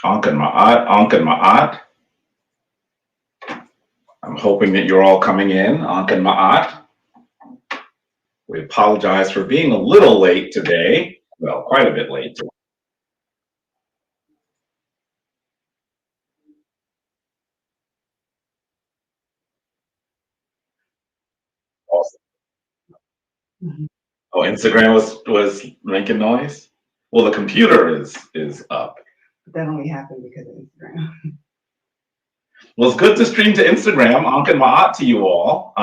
An Em Maat. I'm hoping that you're all coming in. An Em Maat. We apologize for being a little late today. Well, quite a bit late. Awesome. Oh, Instagram was making noise. Well, the computer is up. But that only happened because of Instagram. Well, it's good to stream to Instagram. An Em Maat to you all.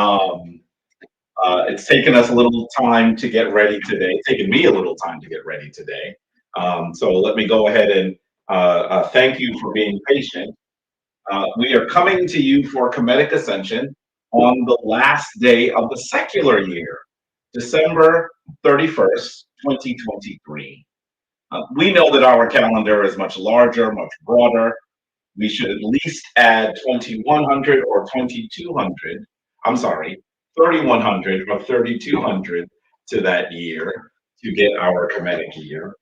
It's taken us a little time to get ready today. It's taken me a little time to get ready today. So let me go ahead and thank you for being patient. We are coming to you for Kemetic Ascension on the last day of the secular year, December 31st, 2023. We know that our calendar is much larger, much broader. We should at least add 2100 or 2200. I'm sorry, 3100 or 3200 to that year to get our Kemetic year.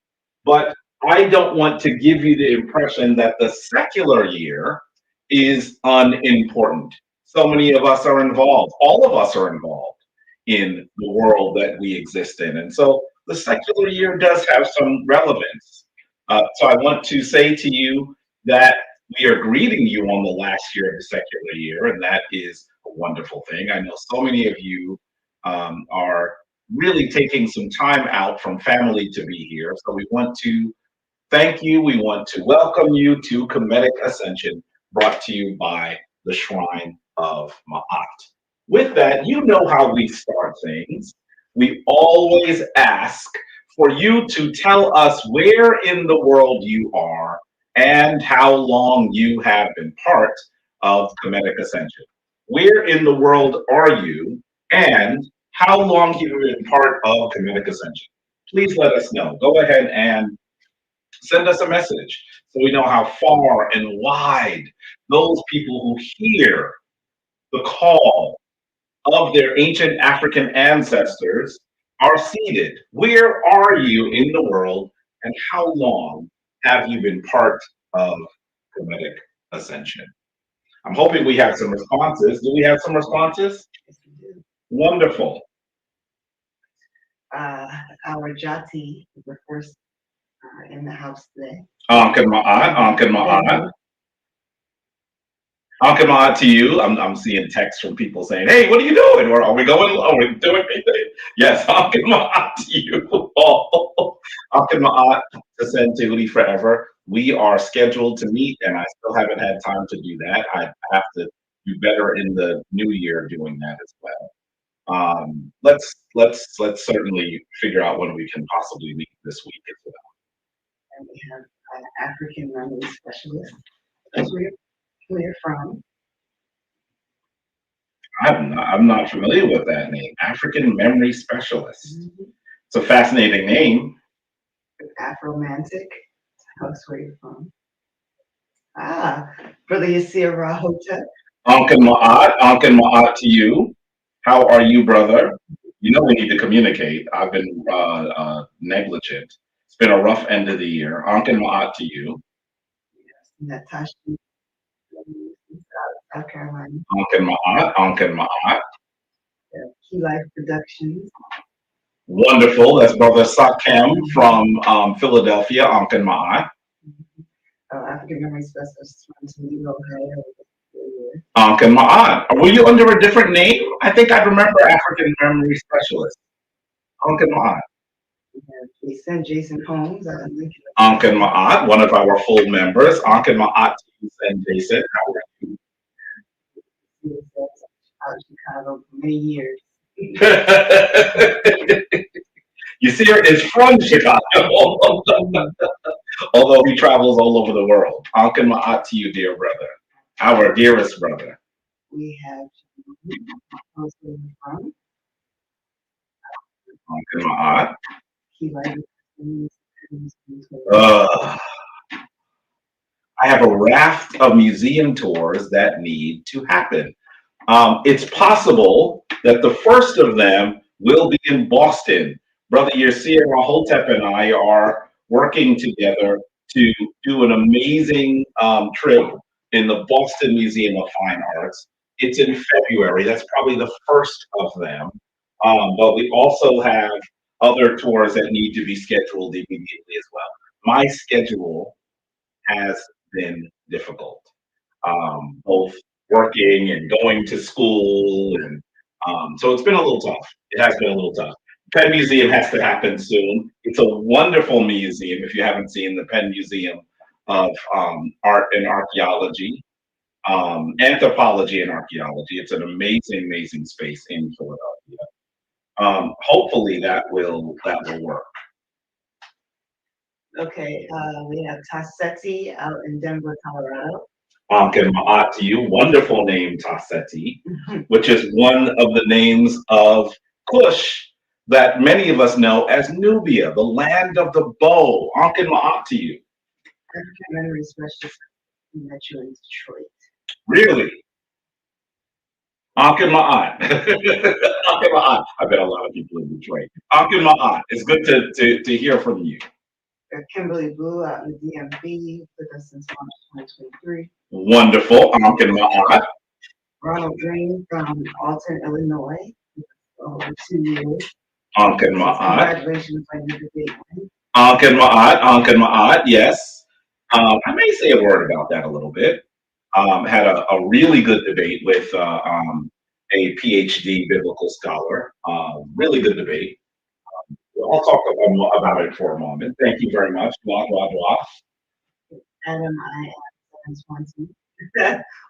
But I don't want to give you the impression that the secular year is unimportant. So many of us are involved. All of us are involved in the world that we exist in. And so the secular year does have some relevance. So I want to say to you that we are greeting you on the last year of the secular year, and that is a wonderful thing. I know so many of you are really taking some time out from family to be here. So we want to thank you. We want to welcome you to Kemetic Ascension, brought to you by the Shrine of Ma'at. With that, you know how we start things. We always ask for you to tell us where in the world you are and how long you have been part of Kemetic Ascension. Where in the world are you, and how long have you been part of Kemetic Ascension? Please let us know. Go ahead and send us a message so we know how far and wide those people who hear the call of their ancient African ancestors are seated. Where are you in the world, and how long have you been part of Kemetic Ascension? I'm hoping we have some responses. Do we have some responses? Yes, we do. Wonderful. Our Jati is the first in the house today. An Em Maat, An Em Maat. An Em Maat to you. I'm seeing texts from people saying, "Hey, what are you doing? Or are we going? Are we doing anything?" Yes, An Em Maat to you all. An Em Maat to send to Hudi forever. We are scheduled to meet, and I still haven't had time to do that. I have to do better in the new year doing that as well. Let's certainly figure out when we can possibly meet this week as well. And we have an African memory specialist. That's where you're from. I'm not familiar with that name. African memory specialist. Mm-hmm. It's a fascinating name. Afromantic. That's where you're from. Brother Yasir Rahotep. An Em Maat, An Em Maat to you. How are you, brother? You know we need to communicate. I've been negligent. It's been a rough end of the year. An Em Maat to you. Yes, Natasha, South Carolina. An Em Maat, An Em Maat. Key Life Productions. Wonderful. That's brother Sakem from Philadelphia. An Em Maat. African memory specialist from Toledo, Ohio. An Em Maat. Were you under a different name? I think I remember African memory specialist. An Em Maat. We sent Jason Holmes. An Em Maat, one of our full members. An Em Maat to you and Jason. How are you? Out of Chicago for many years. Yasir is from Chicago, although he travels all over the world. An Em Maat to you, dear brother, our dearest brother. We have from An Em Maat. Key Life. I have a raft of museum tours that need to happen. It's possible that the first of them will be in Boston. Brother Yasir Rahotep and I are working together to do an amazing trip in the Boston Museum of Fine Arts. It's in February. That's probably the first of them. But we also have other tours that need to be scheduled immediately as well. My schedule has been difficult, both working and going to school, and so it's been a little tough. It has been a little tough. Penn Museum has to happen soon. It's a wonderful museum. If you haven't seen the Penn Museum of Art and Archaeology, Anthropology and Archaeology, it's an amazing, amazing space in Philadelphia. Hopefully that will work. Okay, we have Taseti out in Denver, Colorado. An Em Maat to you, wonderful name, Taseti, which is one of the names of Kush that many of us know as Nubia, the land of the bow. An Em Maat to you. African memory specialist met you in Detroit. Really? An Em Maat. An Em Maat. I bet a lot of people in Detroit. An Em Maat. It's good to hear from you. Kimberly Blue out in the DMV with us since March 2023. Wonderful. An Em Maat. Ronald Green from Alton, Illinois, over 2 years. An Em Maat. Congratulations on your debate win. An Em Maat. An Em Maat. Yes. I may say a word about that a little bit. Had a really good debate with a PhD biblical scholar. Really good debate. I'll talk about it for a moment. Thank you very much. Blah, blah, blah. Adam I. Swanson.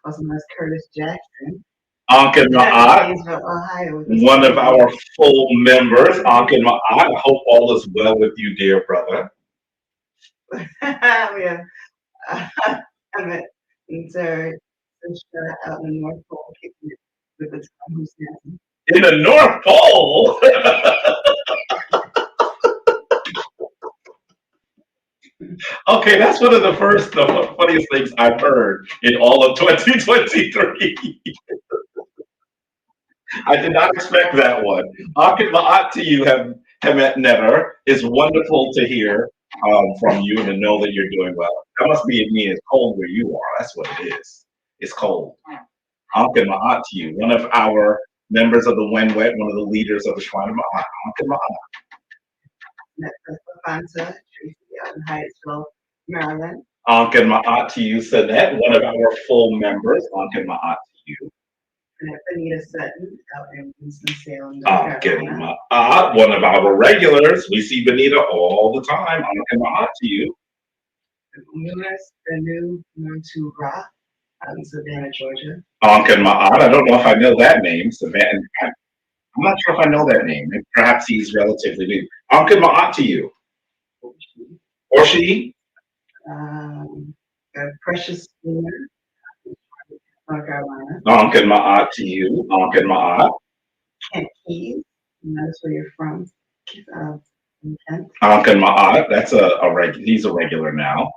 Also known as Curtis Jackson. An Em Maat, Ohio. one of our full members. An Em Maat, I hope all is well with you, dear brother. We have Emmett and Sarah out in the North Pole kicking it with the Tom who's dancing. In the North Pole? Okay, that's one of the funniest things I've heard in all of 2023. I did not expect that one. An Em Maat to you, Hemet Netter. It's wonderful to hear from you and to know that you're doing well. That must be mean it's cold where you are. That's what it is. It's cold. An Em Maat to you, one of our members of the Wenwet, one of the leaders of the Shrine of Ma'at. An Em Maat. Fanta, Tracy out in Hyattsville, Maryland. An Em Maat to you, Sanette, one of our full members. An Em Maat to you. And Benita Sutton out in Winston-Salem, An North Em Carolina. Maat, one of our regulars. We see Benita all the time. An Em Maat to you. Munas Benu Montura out in Savannah, Georgia. An Em Maat. I don't know if I know that name. Savannah. I'm not sure if I know that name. Perhaps he's relatively new. An Em Maat to you. Or she. Precious Spooner, North Carolina. An Em Maat to you. An Em Maat. Kent Keys, that's where you're from. Kent. An Em Maat. That's he's a regular now.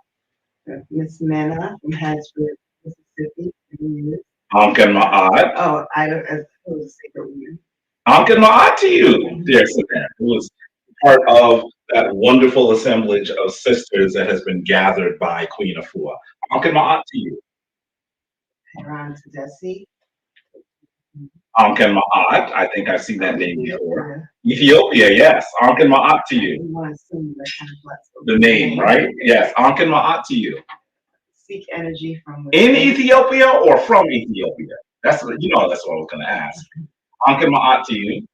Miss Manna from Hatshepsut, Mississippi. An Em Maat. Oh, Ida, as who was a secret woman. An Em Maat to you, dear Savannah, who was part of that wonderful assemblage of sisters that has been gathered by Queen Afua. An Em Maat to you. Iran Tedesi. An Em Maat. I think I've seen that name before. Ethiopia, yes. An Em Maat to you. The name, right? Yes. An Em Maat to you. Seek energy from in Ethiopia or from Ethiopia? That's what I was going to ask. An Em Maat to you.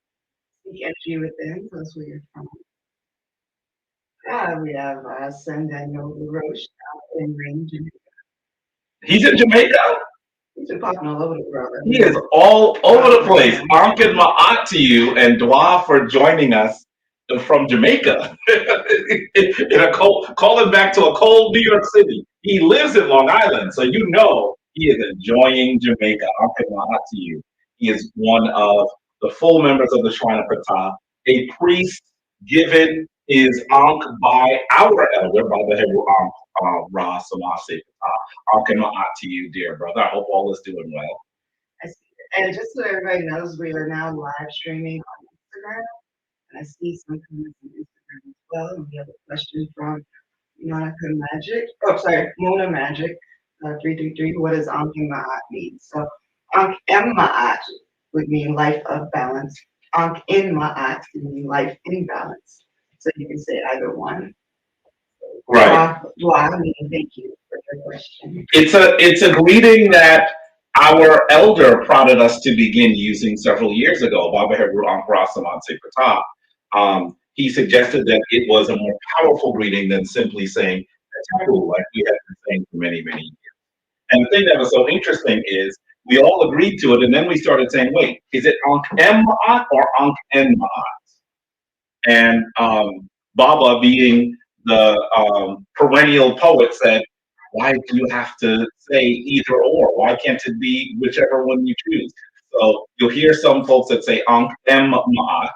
Seek energy within. That's where you're from. We have Sendano Roche out in Ring, Jamaica. He's in Jamaica? He's been popping all over the world. He is all over the place. An Em Maat to you, and Dwa for joining us from Jamaica. Calling back to a cold New York City. He lives in Long Island, so you know he is enjoying Jamaica. An Em Maat to you. He is one of the full members of the Shrine of Ptah, a priest given his Ankh by our elder, by the Hebrew Ankh, Ra Samase Ptah. An Em Maat to you, dear brother. I hope all is doing well. And just so everybody knows, we are now live streaming on Instagram. And I see some comments on Instagram as well. And we have a question from Monica Magic. Oh, sorry, Mona Magic. 333. What does An Em Maat mean? So An Em Maat would mean life of balance. An Em Maat would mean life in balance. So you can say either one. Right. Dua meaning thank you for your question. It's a greeting that our elder prodded us to begin using several years ago, Het-Heru he suggested that it was a more powerful greeting than simply saying Het-Heru, like we have been saying for many, many years. And the thing that was so interesting is we all agreed to it, and then we started saying, wait, is it An Em Maat or An En Maat? And Baba, being the perennial poet, said, why do you have to say either or? Why can't it be whichever one you choose? So you'll hear some folks that say An Em Maat.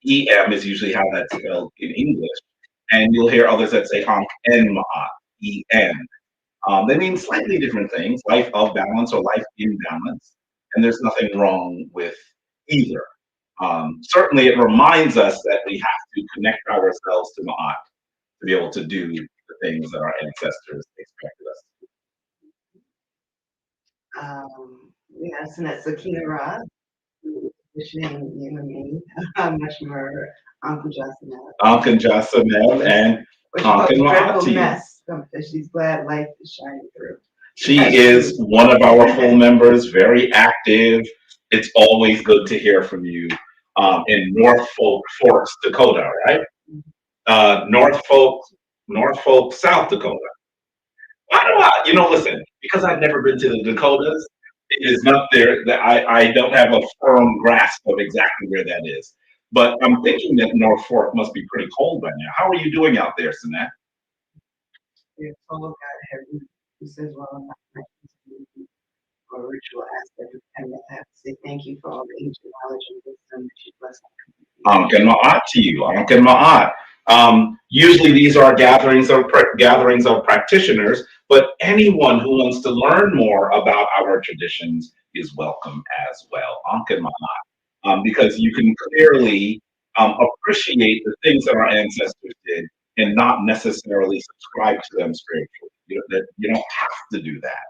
EM is usually how that's spelled in English. And you'll hear others that say An En Maat, EN. They mean slightly different things, life of balance or life in balance. And there's nothing wrong with either. Certainly, it reminds us that we have to connect ourselves to Ma'at to be able to do the things that our ancestors expected us Yes, and that's Sakina Ra, wishing you and me much more Uncle Justin. to. Ankan Jasanev and Ankan Ma'at to you. Mess, because she's glad life is shining through. She is one of our full members, very active. It's always good to hear from you in Norfolk, Dakota, right? Norfolk, South Dakota. Why do I, listen, because I've never been to the Dakotas, it is not there that I don't have a firm grasp of exactly where that is. But I'm thinking that Norfolk must be pretty cold by now. How are you doing out there, Sinette? We're told God who says, well, I'm not or ritual aspect of Kemet. I have to say thank you for all the ancient knowledge and wisdom that you blessed. Ankan Ma'at to you, Ankan Ma'at. Usually these are gatherings of practitioners, but anyone who wants to learn more about our traditions is welcome as well. Ankan Ma'at. Because you can clearly appreciate the things that our ancestors did and not necessarily subscribe to them spiritually. You don't have to do that.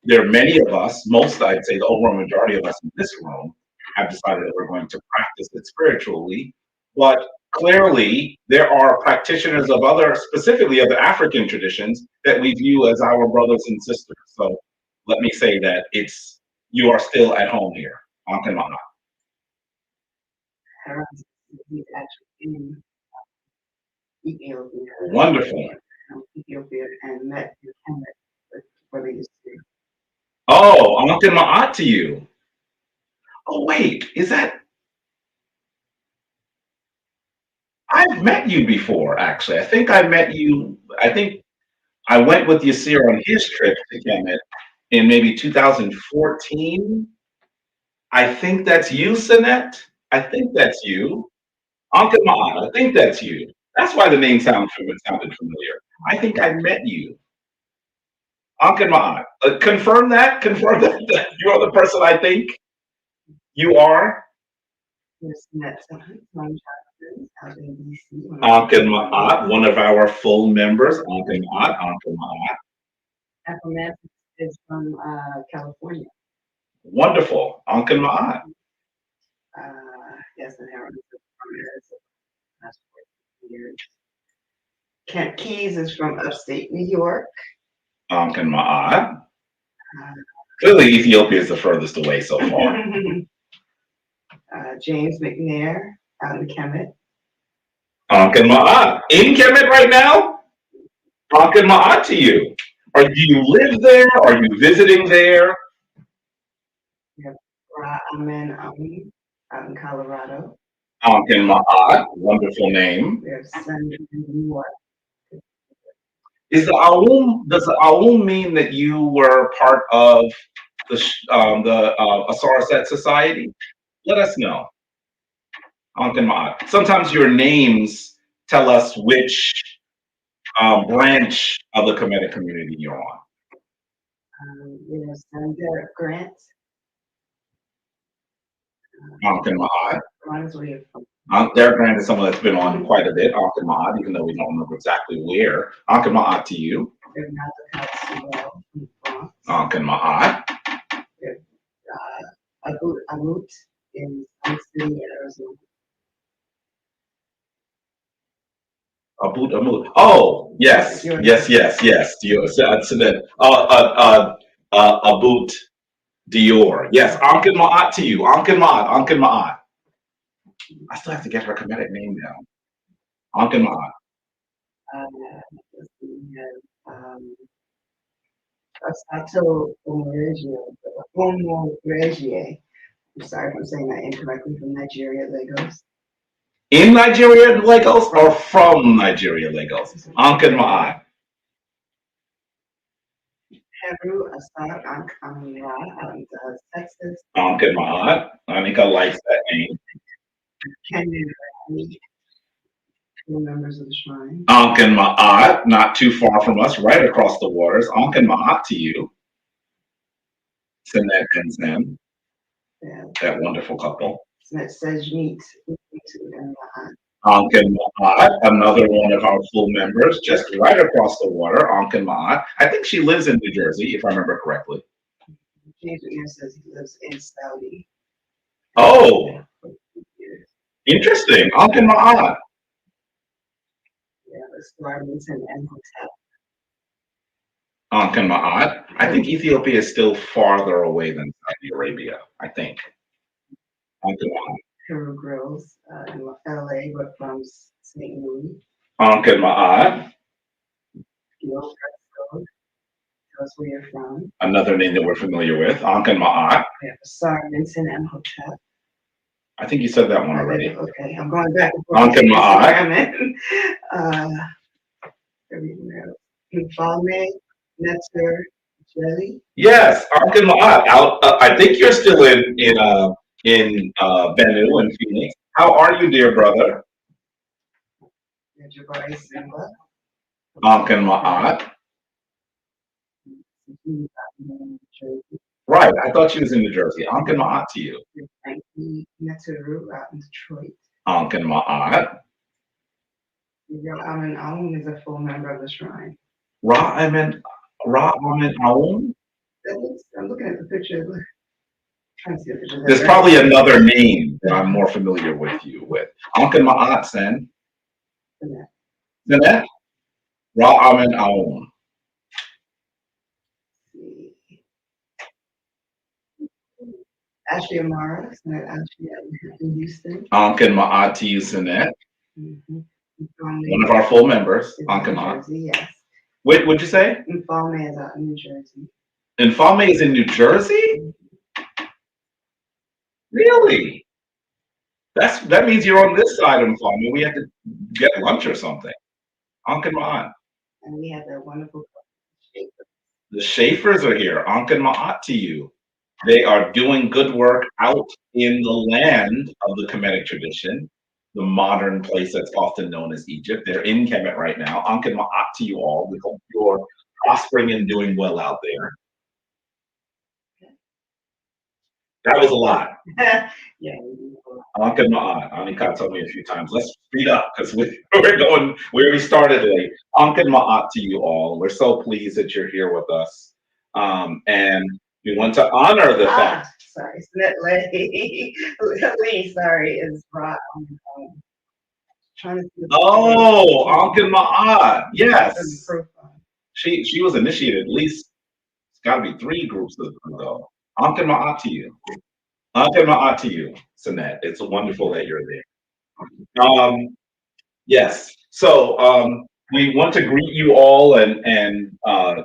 There are many of us, most I'd say the overall majority of us in this room, have decided that we're going to practice it spiritually. But clearly, there are practitioners of specifically of the African traditions that we view as our brothers and sisters. So let me say that you are still at home here. Ankan Ma'at. He's actually in Ethiopia. Wonderful. Ethiopia and met your Kemet before they used to. Oh, Ankan Ma'at to you. Oh, wait, I've met you before, actually. I think I went with Yasir on his trip to Kemet in maybe 2014. I think that's you, Sinette. I think that's you. Ankan Ma'at, I think that's you. That's why the name sounded familiar. I think I met you. Ankan Ma'at. Confirm that that you are the person I think you are. There's met some out in DC. Ankan Ma'at, one of our full members. Ankan Ma'at. Affirmation is from California. Wonderful. Ankan Ma'at. Yes, and Harold is from years. Kent Keys is from upstate New York. Ankan Ma'at. Clearly, Ethiopia is the furthest away so far. James McNair out in Kemet. Ankan Ma'at. In Kemet right now? Ankan Ma'at to you. Do you live there? Are you visiting there? We have Amen out in Colorado. Ankan Ma'at. Wonderful name. We have Sun in New York. Does the Aum mean that you were part of the Osiris Society? Let us know. Ankan Ma'at. Sometimes your names tell us which branch of the Kemetic community you're on. We have Sun Derek Grant. Ankan Ma'at. Runs we have from They're granted someone that's been on quite a bit, An Em Maat, even though we don't remember exactly where. An Em Maat to you. An Em Maat. Abydos in Sun City, Arizona. Abydos. Oh, yes. Do you so that Abydos Dior. Yes, An Em Maat to you. An Em Maat. An Em Maat. I still have to get her Kemetic name down. An Em Maat. Asato Omoregie. I'm sorry if I'm saying that incorrectly, from Nigeria, Lagos. In Nigeria, Lagos, or from Nigeria, Lagos? An Em Maat. Het-Heru, Asad, An Em Texas. An Em Maat. Anika likes that name. Kemetian, members of the shrine. An Em Maat, not too far from us, right across the waters. An Em Maat to you. Synet and Zem. Yeah. That wonderful couple. Synet says meet. An Em Maat, another one of our full members, just right across the water. An Em Maat. I think she lives in New Jersey, if I remember correctly. James says he lives in Saudi. Oh, interesting. An Em Maat. Yeah, it's garments and Amenhotep. An Em Maat. I think Ethiopia is still farther away than Saudi Arabia, I think. An Em Maat. Peru Grills in LA, but from St. Louis. An Em Maat. Tell us where you're from. Another name that we're familiar with. An Em Maat. We have Osiris and Amenhotep. I think you said that one already. Okay, I'm going back. An Em Maat. Infame, Netzer, Jelly. Yes, An Em Maat. I think you're still in Bennu and Phoenix. How are you, dear brother? An Em Maat. Right, I thought she was in New Jersey. An Em Maat to you. Het-Heru out in Detroit. An Em Maat. Amenhotep is a full member of the shrine. Amenhotep. I'm looking at the picture. Trying to see the picture. There's probably another name that I'm more familiar with you with. An Em Maat, Sen. Synet. Amenhotep. Ashley Amara, Ashley in Houston. An Em Maat to you, Synet. One of our full members. An Em Maat. Yes. Wait, what'd you say? Infame is out in New Jersey. Infame is in New Jersey? Really? That means you're on this side of Infame. We have to get lunch or something. An Em Maat. And we have that wonderful Schaefer. The Schaefers are here. An Em Maat to you. They are doing good work out in the land of the Kemetic tradition, the modern place that's often known as Egypt. They're in Kemet right now. An Em Maat to you all. We hope you're prospering and doing well out there. That was a lot. Yeah. An Em Maat. Anika told me a few times, let's speed up because we're going where we started late. An Em Maat to you all. We're so pleased that you're here with us. And we want to honor the fact. Sorry, Lee, sorry, is brought on the phone. Trying to see An Em Maat. Yes. She was initiated at least, it's got to be 3 groups ago. An Em Maat to you. An Em Maat to you, Synet. It's wonderful that you're there. Yes. So we want to greet you all and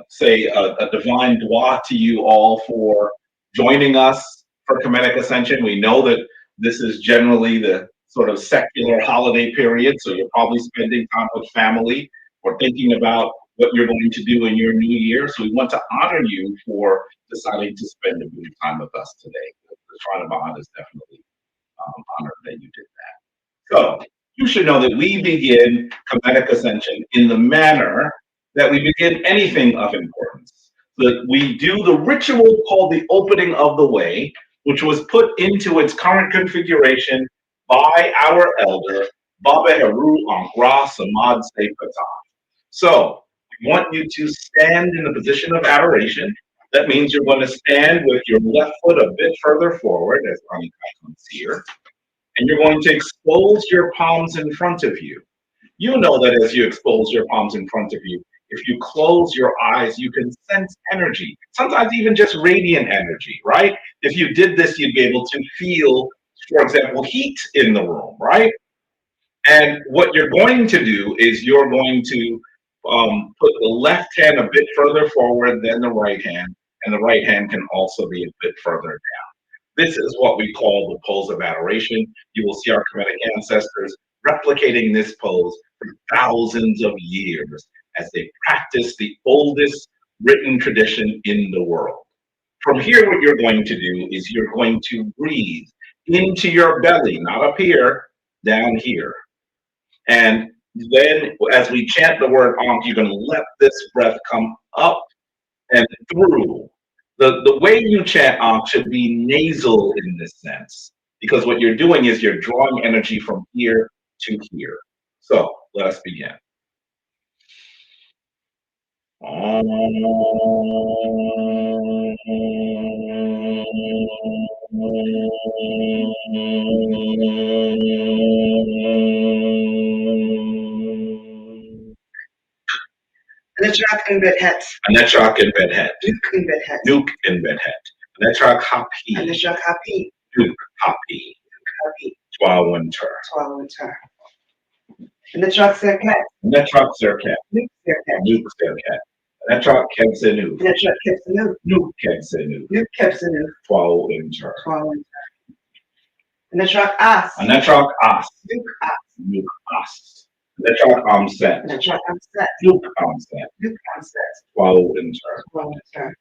say a divine dua to you all for joining us for Kemetic Ascension. We know that this is generally the sort of secular holiday period, so you're probably spending time with family or thinking about what you're going to do in your new year. So we want to honor you for deciding to spend a good time with us today. The Shrine of An is definitely honored that you did that. So you should know that we begin Kemetic Ascension in the manner that we begin anything of importance. That we do the ritual called the opening of the way, which was put into its current configuration by our elder, Biweekly Ankh Ra Samad Se Pata. So we want you to stand in a position of adoration. That means you're going to stand with your left foot a bit further forward, as Ankh comes here, and you're going to expose your palms in front of you. You know that as you expose your palms in front of you, if you close your eyes, you can sense energy, sometimes even just radiant energy, right? If you did this, you'd be able to feel, for example, heat in the room, right? And what you're going to do is you're going to put the left hand a bit further forward than the right hand, and the right hand can also be a bit further down. This is what we call the pose of adoration. You will see our Kemetic ancestors replicating this pose for thousands of years as they practice the oldest written tradition in the world. From here, what you're going to do is you're going to breathe into your belly, not up here, down here. And then as we chant the word Ankh, you're going to let this breath come up and through. The way you chant Ankh should be nasal in this sense, because what you're doing is you're drawing energy from here to here. So let us begin. Netrak in bedhet. Netrak in bedhet. Nuke in bedhet. Nuke in bedhet. Netrak hapi. Netrak hapi. Nuke hapi. Hapi. Twa winter. Twa winter. Netrak serket. Netrak serket. Nuke serket. Nuke serket. Netrak kebsenu. Netrak kebsenu. Nuke kebsenu. Nuke kebsenu. Twa winter. Twa winter. Netrak Ast. Netrak Ast. Nuke Ast. Nuke Ast. Netrak Amset. Netrak Amset. Nuke Amset. Nuke Amset. Twa winter. Twa winter.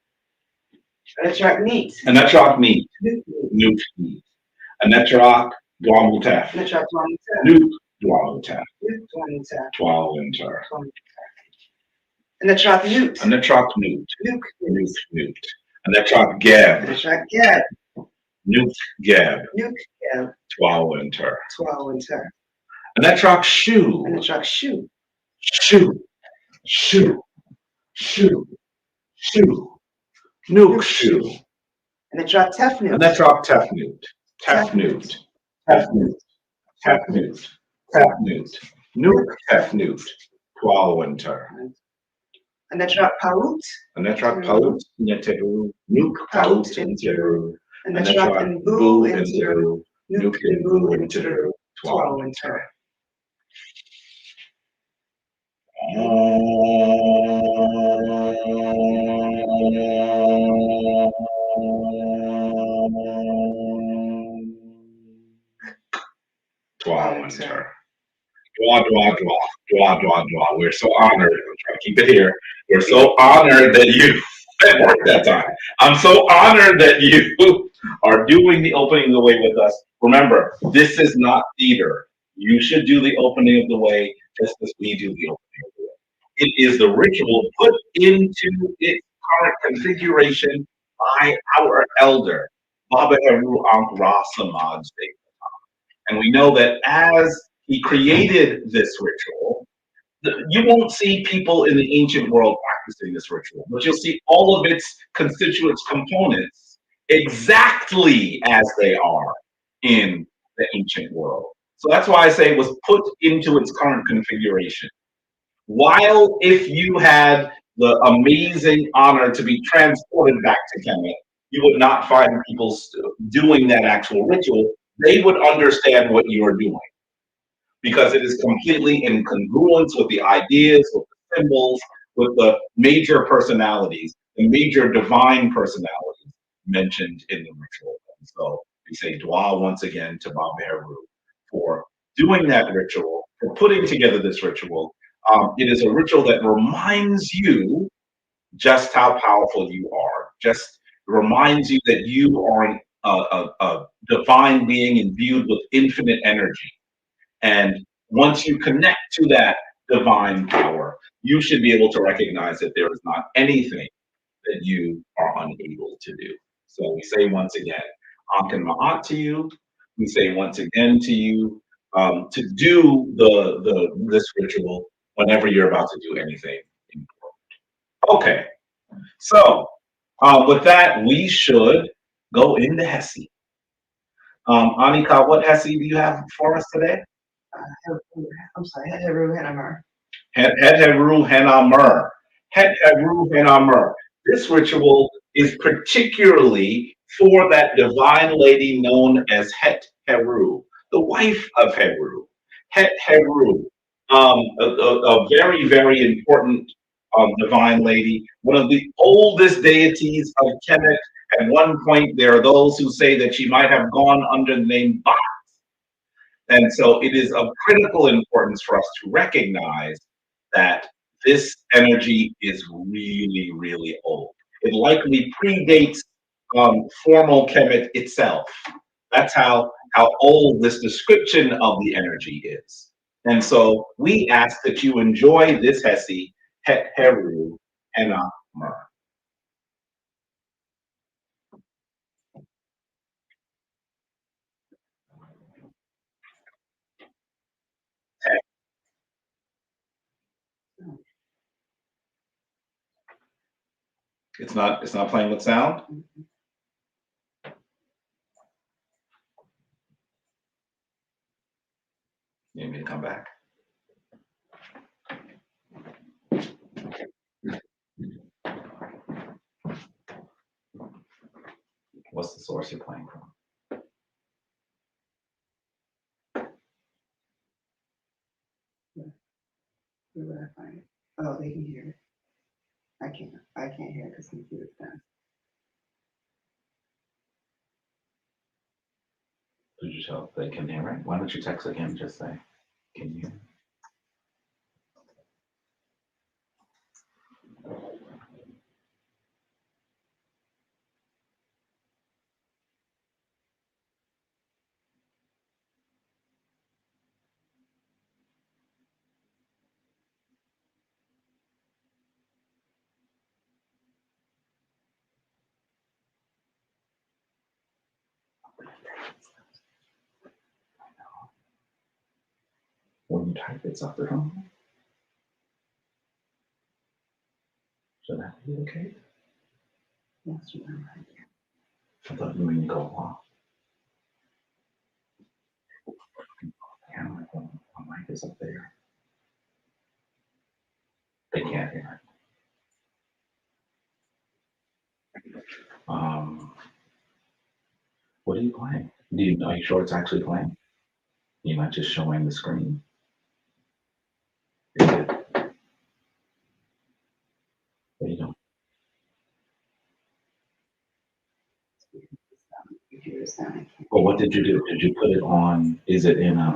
Netrak Neat. Netrak Neat. Nuke Neat. Nuke Neat. Netrak Dwamutef. Netrak Dwamutef. Nuke Dwamutef. Nuke Dwamutef. Twa winter. Twa winter. Netrak Newt. Netrak Newt. Nuke Newt Newt. Netrak Geb. Netrak Geb. Nuke Geb. Nuke Geb. Twa winter. Twa winter. Netrak Shu. Netrak Shu. Shu. Shu. Shu. Shu. Nuke Shu. Netrak Tefnut. Netrak Tefnut. Tefnut. Tefnut. Tefnut. Tefnut. Nuke Tefnut. Twa winter. Netrak Paut. Netrak Paut. Het-Heru. Nuke Paut Het-Heru. Netrak Nbu Het-Heru. Nuke Nbu Het-Heru. Twa winter. Twa winter. Dwa, dwa, dwa. Dwa, dwa, dwa. We're so honored. I'm trying to keep it here. We're so honored that you it worked that time. I'm so honored that you are doing the opening of the way with us. Remember, this is not theater. You should do the opening of the way just as we do the opening of the way. It is the ritual put into its current configuration by our elder, Biweekly Ankh Ra Samad Se. And we know that as he created this ritual, you won't see people in the ancient world practicing this ritual, but you'll see all of its constituent components exactly as they are in the ancient world. So that's why I say it was put into its current configuration. While if you had the amazing honor to be transported back to Kemet, you would not find people doing that actual ritual. They would understand what you are doing, because it is completely in congruence with the ideas, with the symbols, with the major personalities, the major divine personalities mentioned in the ritual. And so we say dua once again to Biweekly for doing that ritual, for putting together this ritual. It is a ritual that reminds you just how powerful you are, just reminds you that you are a divine being imbued with infinite energy. And once you connect to that divine power, you should be able to recognize that there is not anything that you are unable to do. So we say once again, An Em Maat to you. we say once again to you to do this ritual whenever you're about to do anything important. Okay, so with that, we should go into Hessie. Anika, what Hessie do you have for us today? I'm sorry, Het-Heru, Het-Heru Henamer. Het-Heru Henamer. This ritual is particularly for that divine lady known as Het-Heru, the wife of Heru. Het-Heru, a very, very important divine lady, one of the oldest deities of Kemet. At one point, there are those who say that she might have gone under the name Ba. And so it is of critical importance for us to recognize that this energy is really, really old. It likely predates formal Kemet itself. That's how old this description of the energy is. And so we ask that you enjoy this Hessie, Het-Heru Henamer. It's not playing with sound? You need me to come back? What's the source you're playing from? Where would I find it? Oh, they can hear it. I can't hear it because the computer's done. Did you tell they can hear it? Why don't you text again? Just say, can you? When you type, it's up at home. Should that be okay? That's what I'm right here. I thought you were going to go off. Yeah, my mic is up there. They can't hear it. What are you playing? Are you sure it's actually playing? You're not just showing the screen? You're good. What are you doing? Computer's done. I can't. Well, what did you do? Did you put it on? Is it in a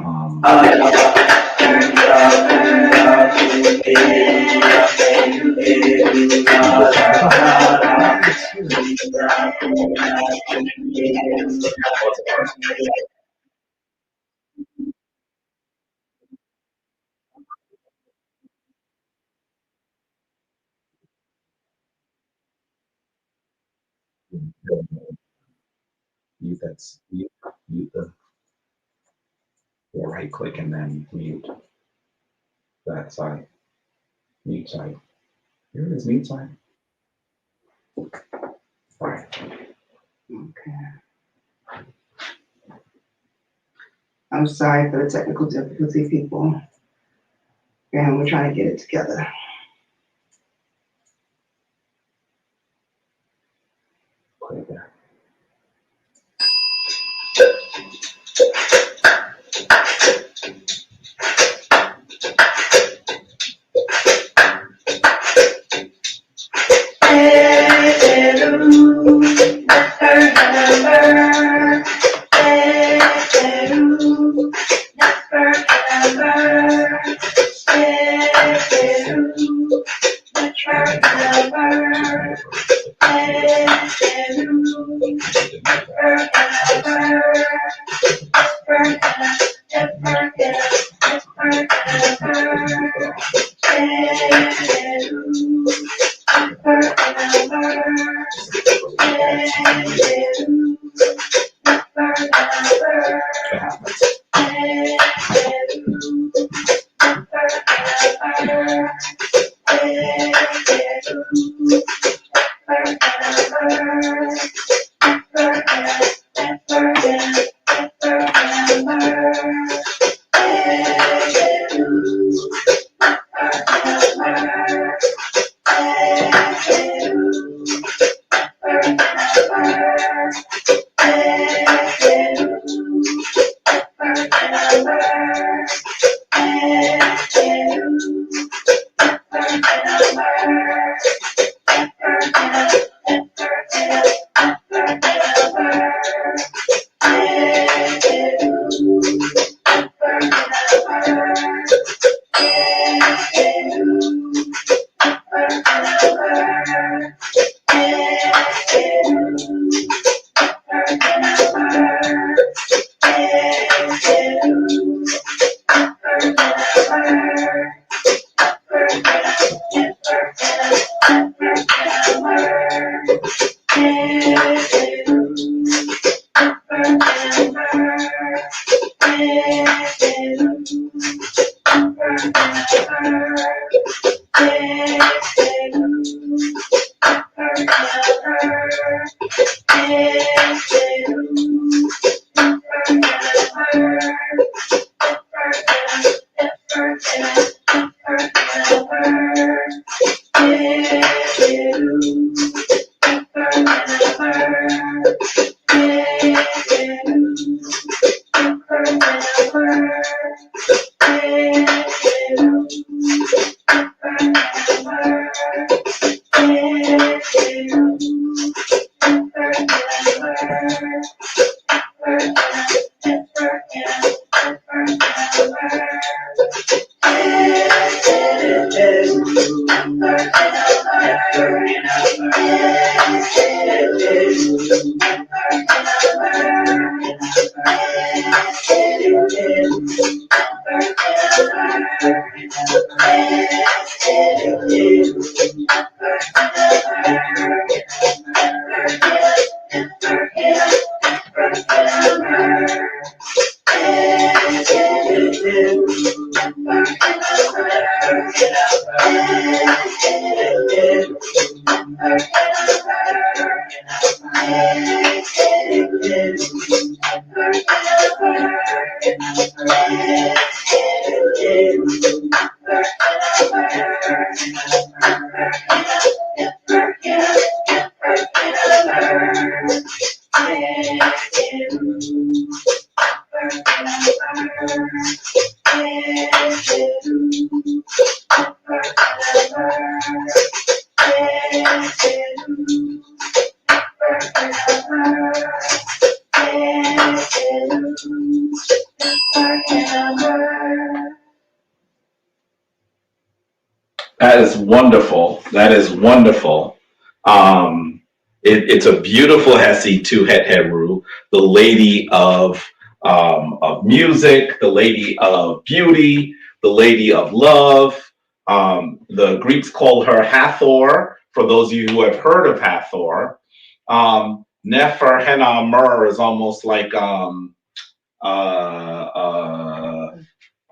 mute the right click and then mute that side. Mute side. Here it is, mute side. All right. Okay. I'm sorry for the technical difficulty, people. And we're trying to get it together. Put it there. That is wonderful. That is wonderful. It's a beautiful Hessie to Het-Heru, the lady of music, the lady of beauty, the lady of love. The Greeks called her Hathor. For those of you who have heard of Hathor, Nefer Hena Mer is almost like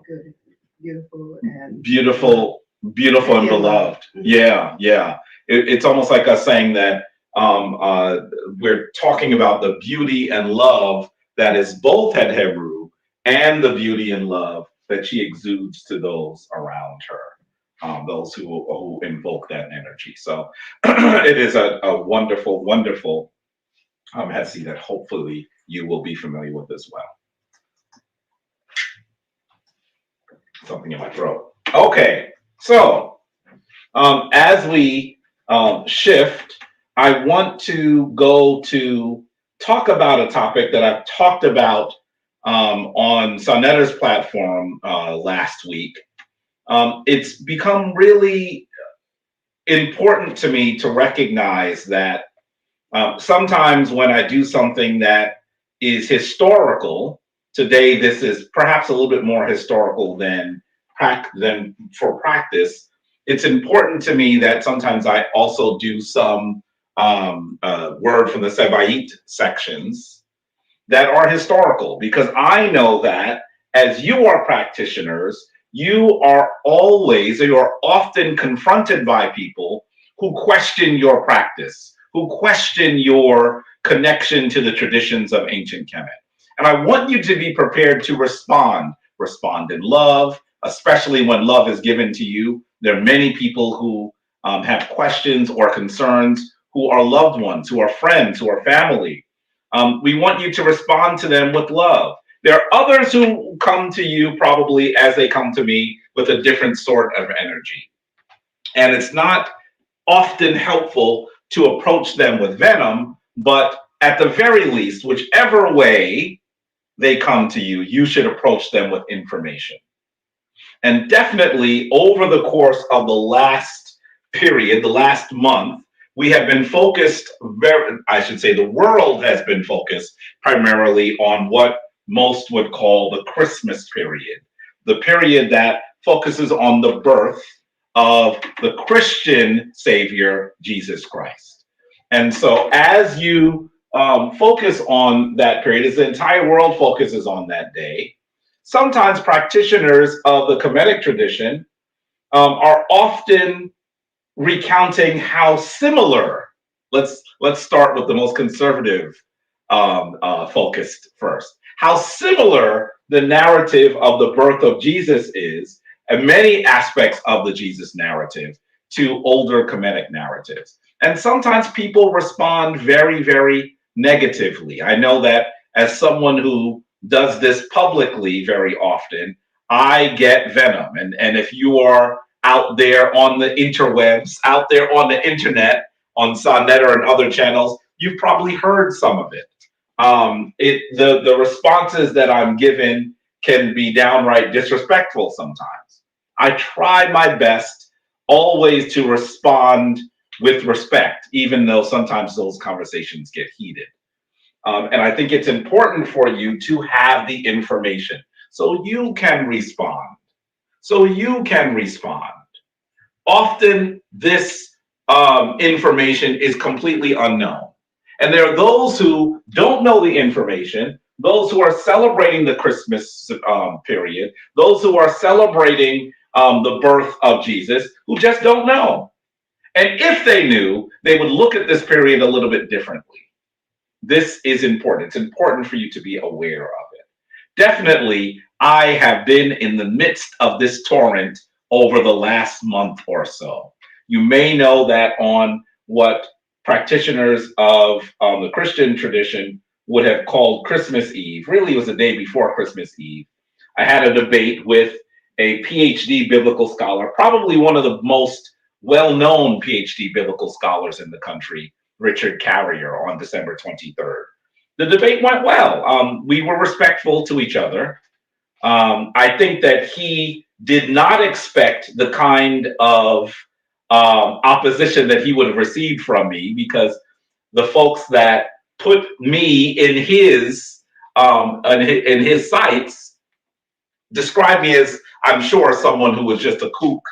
Good, beautiful, and beautiful and beloved. Yeah, yeah. It's almost like us saying that we're talking about the beauty and love that is both Het-Heru and the beauty and love that she exudes to those around her, those who invoke that energy. So it is a wonderful, wonderful Hessie that hopefully you will be familiar with as well. Something in my throat. Okay, so as we shift, I want to go to talk about a topic that I've talked about on Soneta's platform last week. It's become really important to me to recognize that sometimes when I do something that is historical, today this is perhaps a little bit more historical than for practice. It's important to me that sometimes I also do some word from the Sevaït sections that are historical, because I know that as you are practitioners, you are often confronted by people who question your practice, who question your connection to the traditions of ancient Kemet. And I want you to be prepared to respond in love, especially when love is given to you. There are many people who have questions or concerns, who are loved ones, who are friends, who are family. We want you to respond to them with love. There are others who come to you probably as they come to me with a different sort of energy. And it's not often helpful to approach them with venom, but at the very least, whichever way they come to you, you should approach them with information. And definitely over the course of the last period, the last month, we have been focused I should say the world has been focused primarily on what most would call the Christmas period, the period that focuses on the birth of the Christian Savior, Jesus Christ. And so as you focus on that period, as the entire world focuses on that day, sometimes practitioners of the Kemetic tradition are often recounting how similar. Let's start with the most conservative focused first. How similar the narrative of the birth of Jesus is, and many aspects of the Jesus narrative, to older Kemetic narratives. And sometimes people respond very, very negatively. I know that as someone who does this publicly very often, I get venom. And if you are out there on the interwebs, out there on the internet, on Sonnetter and other channels, you've probably heard some of it. The responses that I'm given can be downright disrespectful sometimes. I try my best always to respond with respect, even though sometimes those conversations get heated. And I think it's important for you to have the information so you can respond. So you can respond. Often this information is completely unknown. And there are those who don't know the information, those who are celebrating the Christmas period, those who are celebrating the birth of Jesus, who just don't know. And if they knew, they would look at this period a little bit differently. This is important. It's important for you to be aware of it. Definitely, I have been in the midst of this torrent over the last month or so. You may know that on what practitioners of the Christian tradition would have called Christmas Eve, really it was the day before Christmas Eve, I had a debate with a PhD biblical scholar, probably one of the most well-known PhD biblical scholars in the country, Richard Carrier, on December 23rd. The debate went well. We were respectful to each other. I think that he did not expect the kind of opposition that he would have received from me, because the folks that put me in his sights described me as, I'm sure, someone who was just a kook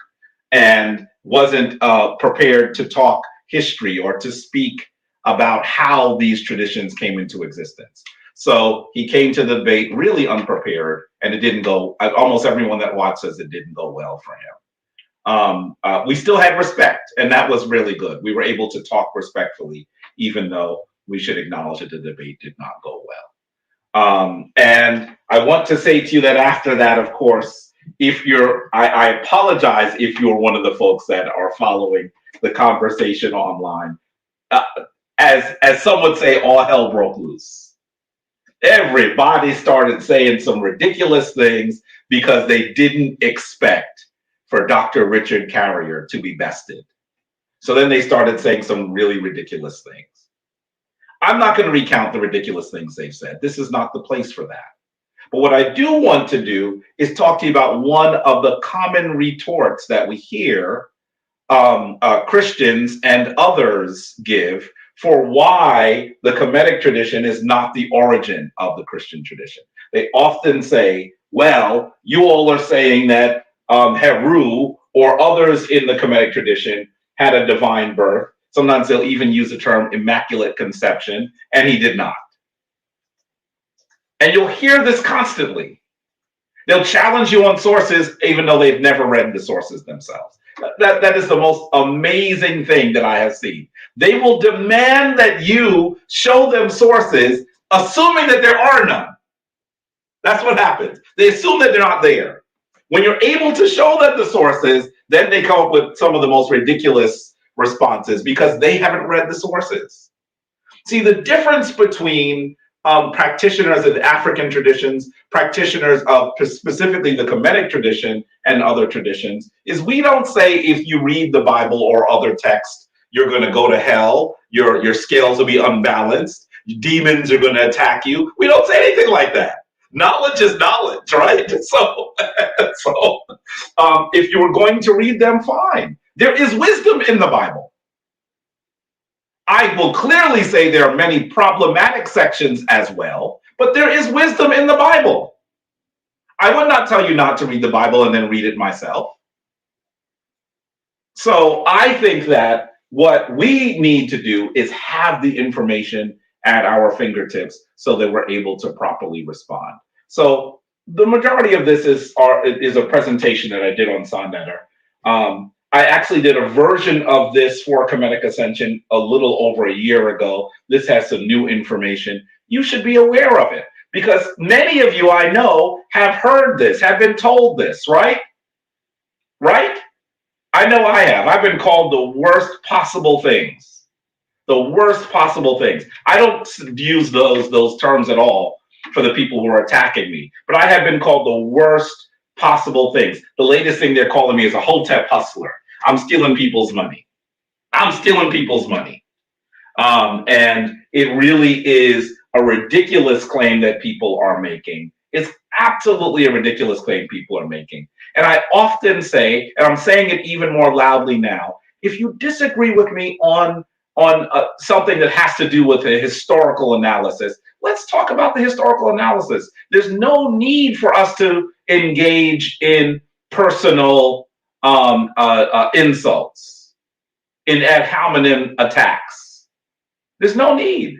and wasn't prepared to talk history or to speak about how these traditions came into existence. So he came to the debate really unprepared, and it didn't go, almost everyone that watched says it didn't go well for him. We still had respect, and that was really good. We were able to talk respectfully, even though we should acknowledge that the debate did not go well. And I want to say to you that after that, of course, if you're, I apologize if you're one of the folks that are following the conversation online. As some would say, all hell broke loose. Everybody started saying some ridiculous things because they didn't expect for Dr. Richard Carrier to be bested. So then they started saying some really ridiculous things. I'm not going to recount the ridiculous things they've said. This is not the place for that. But what I do want to do is talk to you about one of the common retorts that we hear Christians and others give for why the Kemetic tradition is not the origin of the Christian tradition. They often say, well, you all are saying that Het-Heru or others in the Kemetic tradition had a divine birth. Sometimes they'll even use the term immaculate conception, and he did not. And you'll hear this constantly. They'll challenge you on sources, even though they've never read the sources themselves. That is the most amazing thing that I have seen. They will demand that you show them sources, assuming that there are none. That's what happens. They assume that they're not there. When you're able to show them the sources, then they come up with some of the most ridiculous responses because they haven't read the sources. See, the difference between practitioners of the African traditions, practitioners of specifically the Kemetic tradition and other traditions, is we don't say if you read the Bible or other texts, you're going to go to hell, your scales will be unbalanced, demons are going to attack you. We don't say anything like that. Knowledge is knowledge, right? So, if you were going to read them, fine. There is wisdom in the Bible. I will clearly say there are many problematic sections as well, but there is wisdom in the Bible. I would not tell you not to read the Bible and then read it myself. So I think that what we need to do is have the information at our fingertips so that we're able to properly respond. So the majority of this is a presentation that I did on Sonnetter. I actually did a version of this for Kemetic Ascension a little over a year ago. This has some new information. You should be aware of it because many of you I know have heard this, have been told this, right? Right? I know I have. I've been called the worst possible things. The worst possible things. I don't use those terms at all for the people who are attacking me, but I have been called the worst possible things. The latest thing they're calling me is a Hotep hustler. I'm stealing people's money. I'm stealing people's money. And it really is a ridiculous claim that people are making. It's absolutely a ridiculous claim people are making. And I often say, and I'm saying it even more loudly now, if you disagree with me on something that has to do with a historical analysis, let's talk about the historical analysis. There's no need for us to engage in personal insults, in ad hominem attacks. There's no need.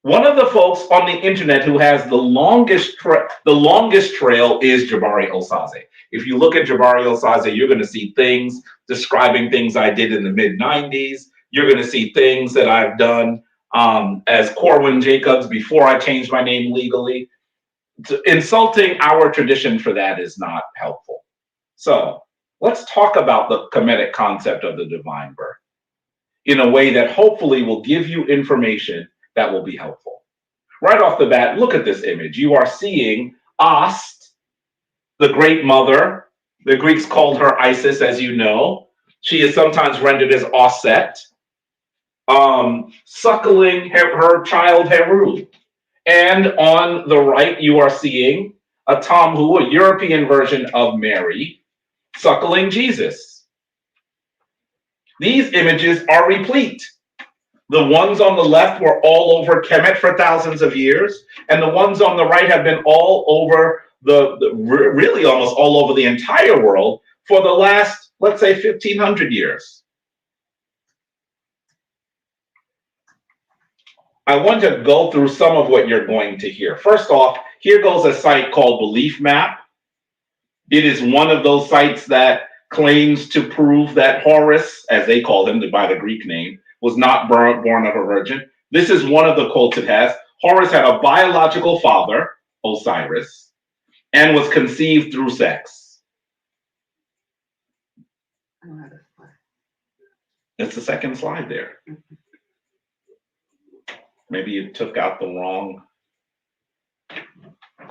One of the folks on the internet who has the longest trail is Jabari Osaze. If you look at Jabari Osaze, you're going to see things describing things I did in the mid-90s. You're going to see things that I've done as Corwin Jacobs before I changed my name legally. Insulting our tradition for that is not helpful. So let's talk about the Kemetic concept of the divine birth in a way that hopefully will give you information that will be helpful. Right off the bat, look at this image. You are seeing Ast, the great mother. The Greeks called her Isis, as you know. She is sometimes rendered as Auset, suckling her child Het-Heru. And on the right, you are seeing a Tamhu, a European version of Mary, suckling Jesus. These images are replete. The ones on the left were all over Kemet for thousands of years, and the ones on the right have been all over really almost all over the entire world for the last, let's say, 1,500 years. I want to go through some of what you're going to hear. First off, here goes a site called Belief Map. It is one of those sites that claims to prove that Horus, as they call him by the Greek name, was not born of a virgin. This is one of the quotes it has. Horus had a biological father, Osiris, and was conceived through sex. It's the second slide there. Maybe you took out the wrong.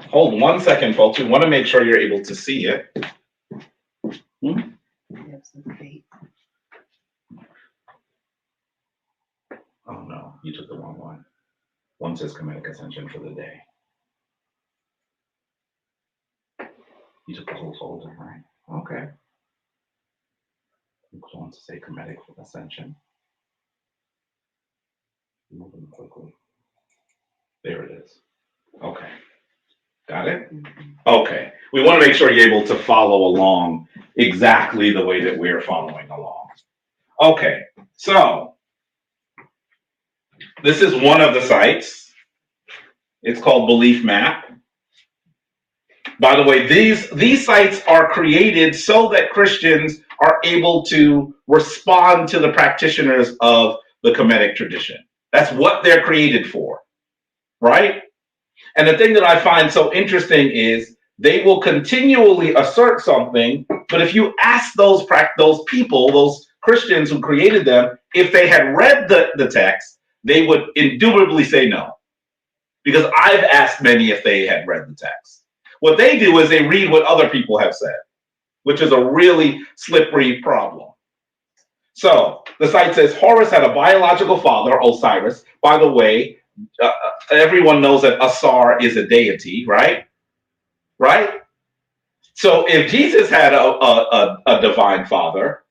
Hold 1 second, folks. We want to make sure you're able to see it. Oh no, you took the wrong one. One says Kemetic Ascension for the day. You took the whole folder, right? Okay. I'm going to say Kemetic Ascension. Moving quickly. There it is. Okay. Got it? Okay. We want to make sure you're able to follow along exactly the way that we're following along. Okay. So this is one of the sites. It's called Belief Map. By the way, these sites are created so that Christians are able to respond to the practitioners of the Kemetic tradition. That's what they're created for, right? And the thing that I find so interesting is they will continually assert something, but if you ask those people, those Christians who created them, if they had read the text, they would indubitably say no. because I've asked many if they had read the text. What they do is they read what other people have said, which is a really slippery problem. So the site says Horus had a biological father, Osiris. By the way, everyone knows that Asar is a deity, right? Right? So if Jesus had a divine father,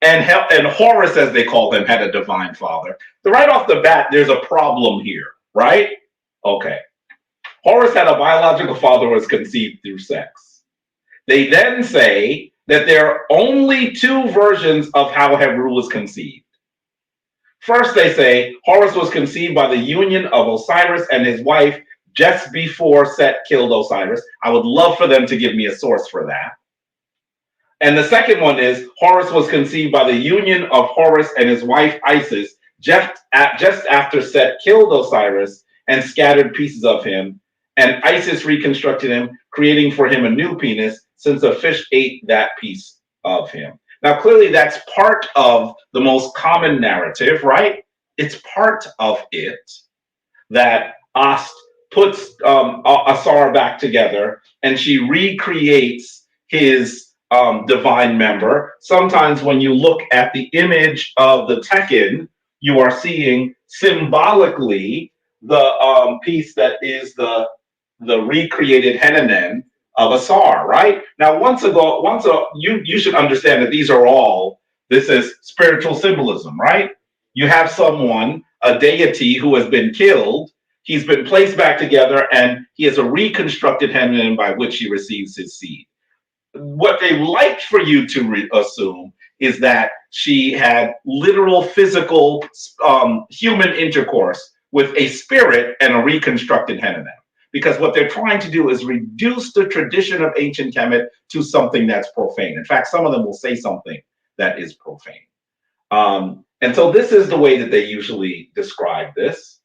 and Horus, as they call him, had a divine father, so right off the bat, there's a problem here, right? Okay. Horus had a biological father who was conceived through sex. They then say that there are only two versions of how Het-Heru was conceived. First, they say Horus was conceived by the union of Osiris and his wife just before Set killed Osiris. I would love for them to give me a source for that. And the second one is Horus was conceived by the union of Horus and his wife Isis just after Set killed Osiris and scattered pieces of him, and Isis reconstructed him, creating for him a new penis, since a fish ate that piece of him. Now, clearly, that's part of the most common narrative, right? It's part of it that Ast puts Asar back together, and she recreates his divine member. Sometimes when you look at the image of the Tekken, you are seeing symbolically the piece that is the recreated Henen of Asar, right? Now, you should understand that this is spiritual symbolism, right? You have someone, a deity who has been killed, he's been placed back together, and he has a reconstructed Henen by which he receives his seed. What they like for you to assume is that she had literal physical human intercourse with a spirit and a reconstructed Henen. Because what they're trying to do is reduce the tradition of ancient Kemet to something that's profane. In fact, some of them will say something that is profane. And so this is the way that they usually describe this.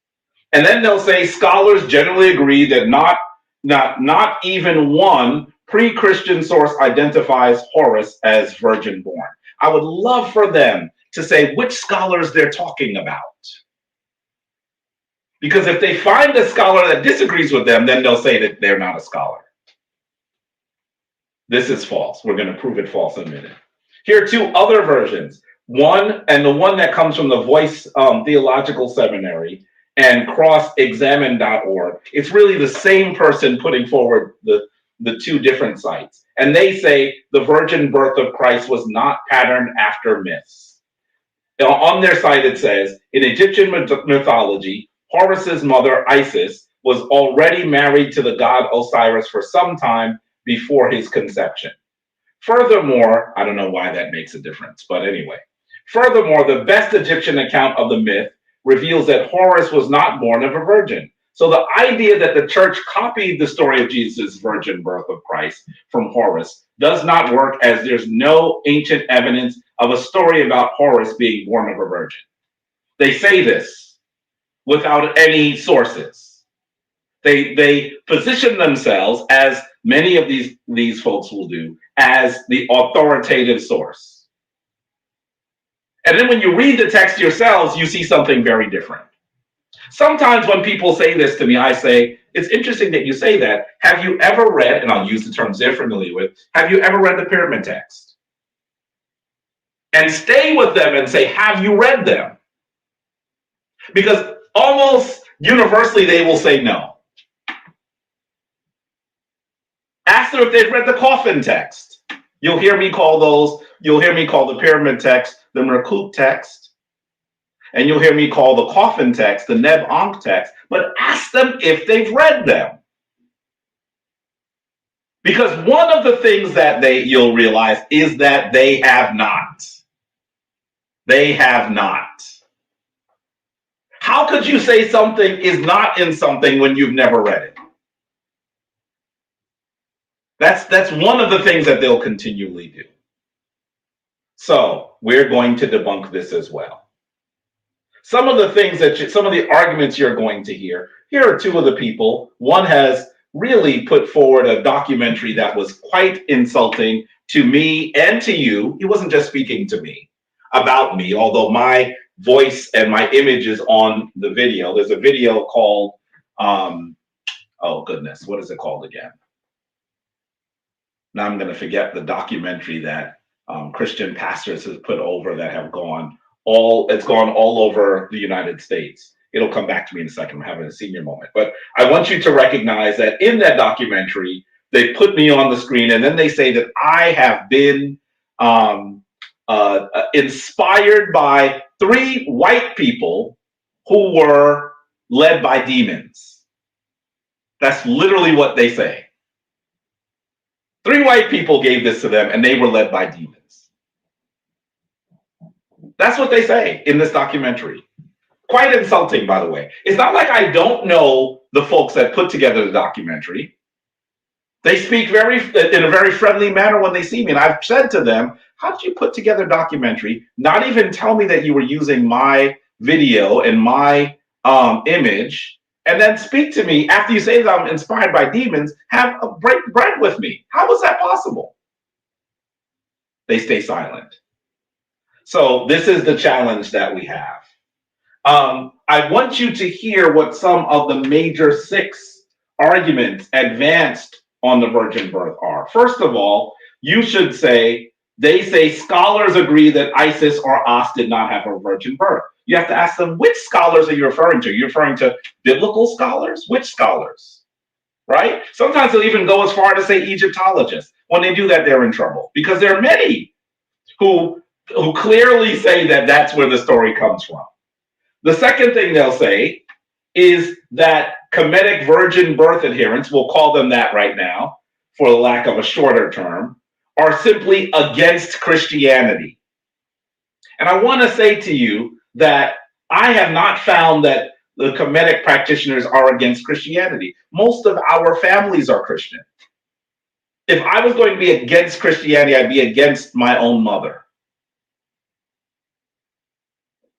And then they'll say scholars generally agree that not even one pre-Christian source identifies Horus as virgin born. I would love for them to say which scholars they're talking about. Because if they find a scholar that disagrees with them, then they'll say that they're not a scholar. This is false. We're going to prove it false in a minute. Here are two other versions. One, and the one that comes from the Voice Theological Seminary and crossexamine.org. It's really the same person putting forward the two different sites. And they say the virgin birth of Christ was not patterned after myths. Now, on their site, it says, in Egyptian mythology, Horus's mother, Isis, was already married to the god Osiris for some time before his conception. Furthermore, I don't know why that makes a difference, but anyway. Furthermore, the best Egyptian account of the myth reveals that Horus was not born of a virgin. So the idea that the church copied the story of Jesus' virgin birth of Christ from Horus does not work, as there's no ancient evidence of a story about Horus being born of a virgin. They say this without any sources. They position themselves, as many of these folks will do, as the authoritative source. And then when you read the text yourselves, you see something very different. Sometimes when people say this to me, I say, it's interesting that you say that. Have you ever read, and I'll use the terms they're familiar with, have you ever read the pyramid text? And stay with them and say, have you read them? Because almost universally they will say no. Ask them if they've read the Coffin text. You'll hear me call the pyramid text the Merkut text. And you'll hear me call the Coffin text the Neb Ankh text. But ask them if they've read them. Because one of the things that you'll realize is that they have not. They have not. How could you say something is not in something when you've never read it? That's one of the things that they'll continually do. So we're going to debunk this as well. Some of the arguments you're going to hear, here are two of the people. One has really put forward a documentary that was quite insulting to me and to you. He wasn't just speaking to me, about me, although my voice and my image is on the video. There's a video called Oh goodness, what is it called again? Now I'm going to forget the documentary that Christian pastors have put over that have gone it's gone all over the United States. It'll come back to me in a second. I'm having a senior moment. But I want you to recognize that in that documentary, they put me on the screen and then they say that I have been inspired by 3 white people who were led by demons. That's literally what they say. 3 white people gave this to them and they were led by demons. That's what they say in this documentary. Quite insulting, by the way. It's not like I don't know the folks that put together the documentary. They speak in a very friendly manner when they see me. And I've said to them, how did you put together a documentary, not even tell me that you were using my video and my image, and then speak to me after you say that I'm inspired by demons, have a break bread with me? How was that possible? They stay silent. So this is the challenge that we have. I want you to hear what some of the major 6 arguments advanced on the virgin birth are. First of all, you should say, they say scholars agree that Isis or Ast did not have a virgin birth. You have to ask them, which scholars are you referring to? You're referring to biblical scholars? Which scholars? Right? Sometimes they'll even go as far to say Egyptologists. When they do that, they're in trouble because there are many who clearly say that that's where the story comes from. The second thing they'll say is that Kemetic virgin birth adherents, we'll call them that right now for the lack of a shorter term, are simply against Christianity. And I want to say to you that I have not found that the Kemetic practitioners are against Christianity. Most of our families are Christian. If I was going to be against Christianity, I'd be against my own mother.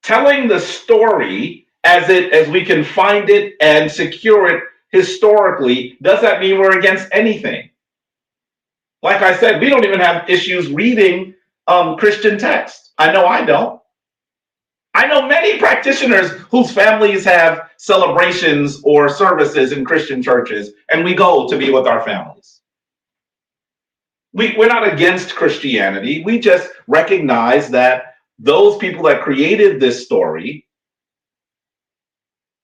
Telling the story as we can find it and secure it historically, does that mean we're against anything? Like I said, we don't even have issues reading Christian texts. I know I don't. I know many practitioners whose families have celebrations or services in Christian churches, and we go to be with our families. We're not against Christianity. We just recognize that those people that created this story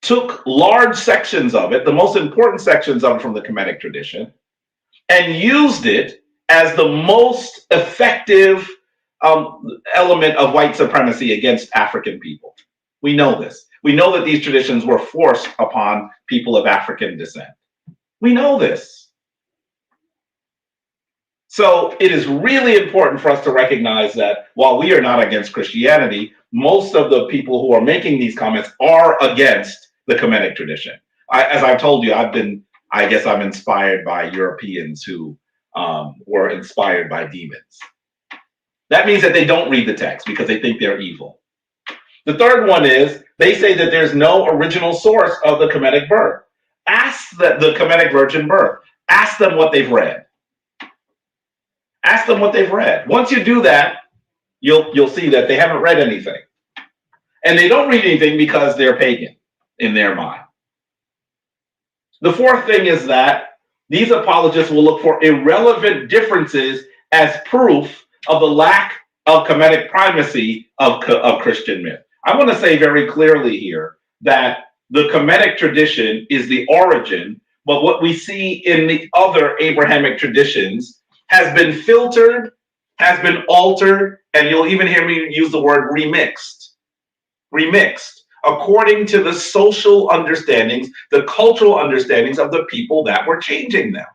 took large sections of it, the most important sections of it from the Kemetic tradition, and used it as the most effective element of white supremacy against African people. We know this. We know that these traditions were forced upon people of African descent. We know this. So it is really important for us to recognize that while we are not against Christianity, most of the people who are making these comments are against the Kemetic tradition. As I've told you, I guess I'm inspired by Europeans who were inspired by demons. That means that they don't read the text because they think they're evil. The third one is they say that there's no original source of the Kemetic birth. Ask the Kemetic virgin birth. Ask them what they've read. Ask them what they've read. Once you do that, you'll see that they haven't read anything. And they don't read anything because they're pagan in their mind. The fourth thing is that these apologists will look for irrelevant differences as proof of the lack of Kemetic primacy of Christian myth. I want to say very clearly here that the Kemetic tradition is the origin, but what we see in the other Abrahamic traditions has been filtered, has been altered, and you'll even hear me use the word remixed. Remixed according to the social understandings, the cultural understandings of the people that were changing them.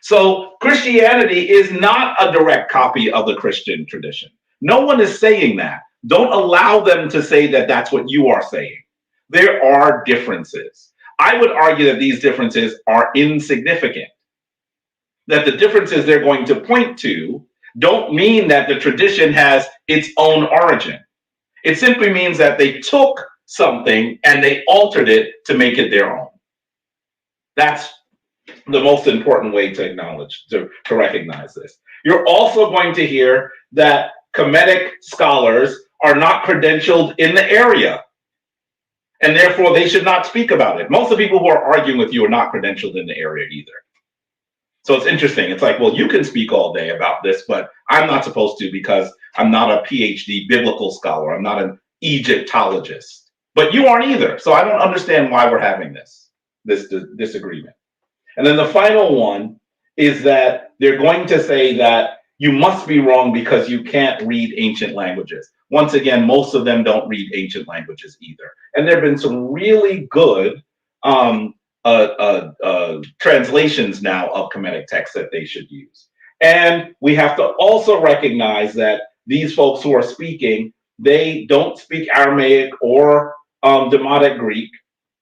So Christianity is not a direct copy of the Christian tradition. No one is saying that. Don't allow them to say that that's what you are saying. There are differences. I would argue that these differences are insignificant. That the differences they're going to point to don't mean that the tradition has its own origin. It simply means that they took something and they altered it to make it their own. That's the most important way to acknowledge, to recognize this. You're also going to hear that Kemetic scholars are not credentialed in the area. and therefore they should not speak about it. Most of the people who are arguing with you are not credentialed in the area either. So it's interesting. It's like, well, you can speak all day about this, but I'm not supposed to because I'm not a PhD biblical scholar. I'm not an Egyptologist, but you aren't either. So I don't understand why we're having this disagreement. And then the final one is that they're going to say that you must be wrong because you can't read ancient languages. Once again, most of them don't read ancient languages either. And there have been some really good translations now of Kemetic texts that they should use. And we have to also recognize that these folks who are speaking, they don't speak Aramaic or Demotic Greek,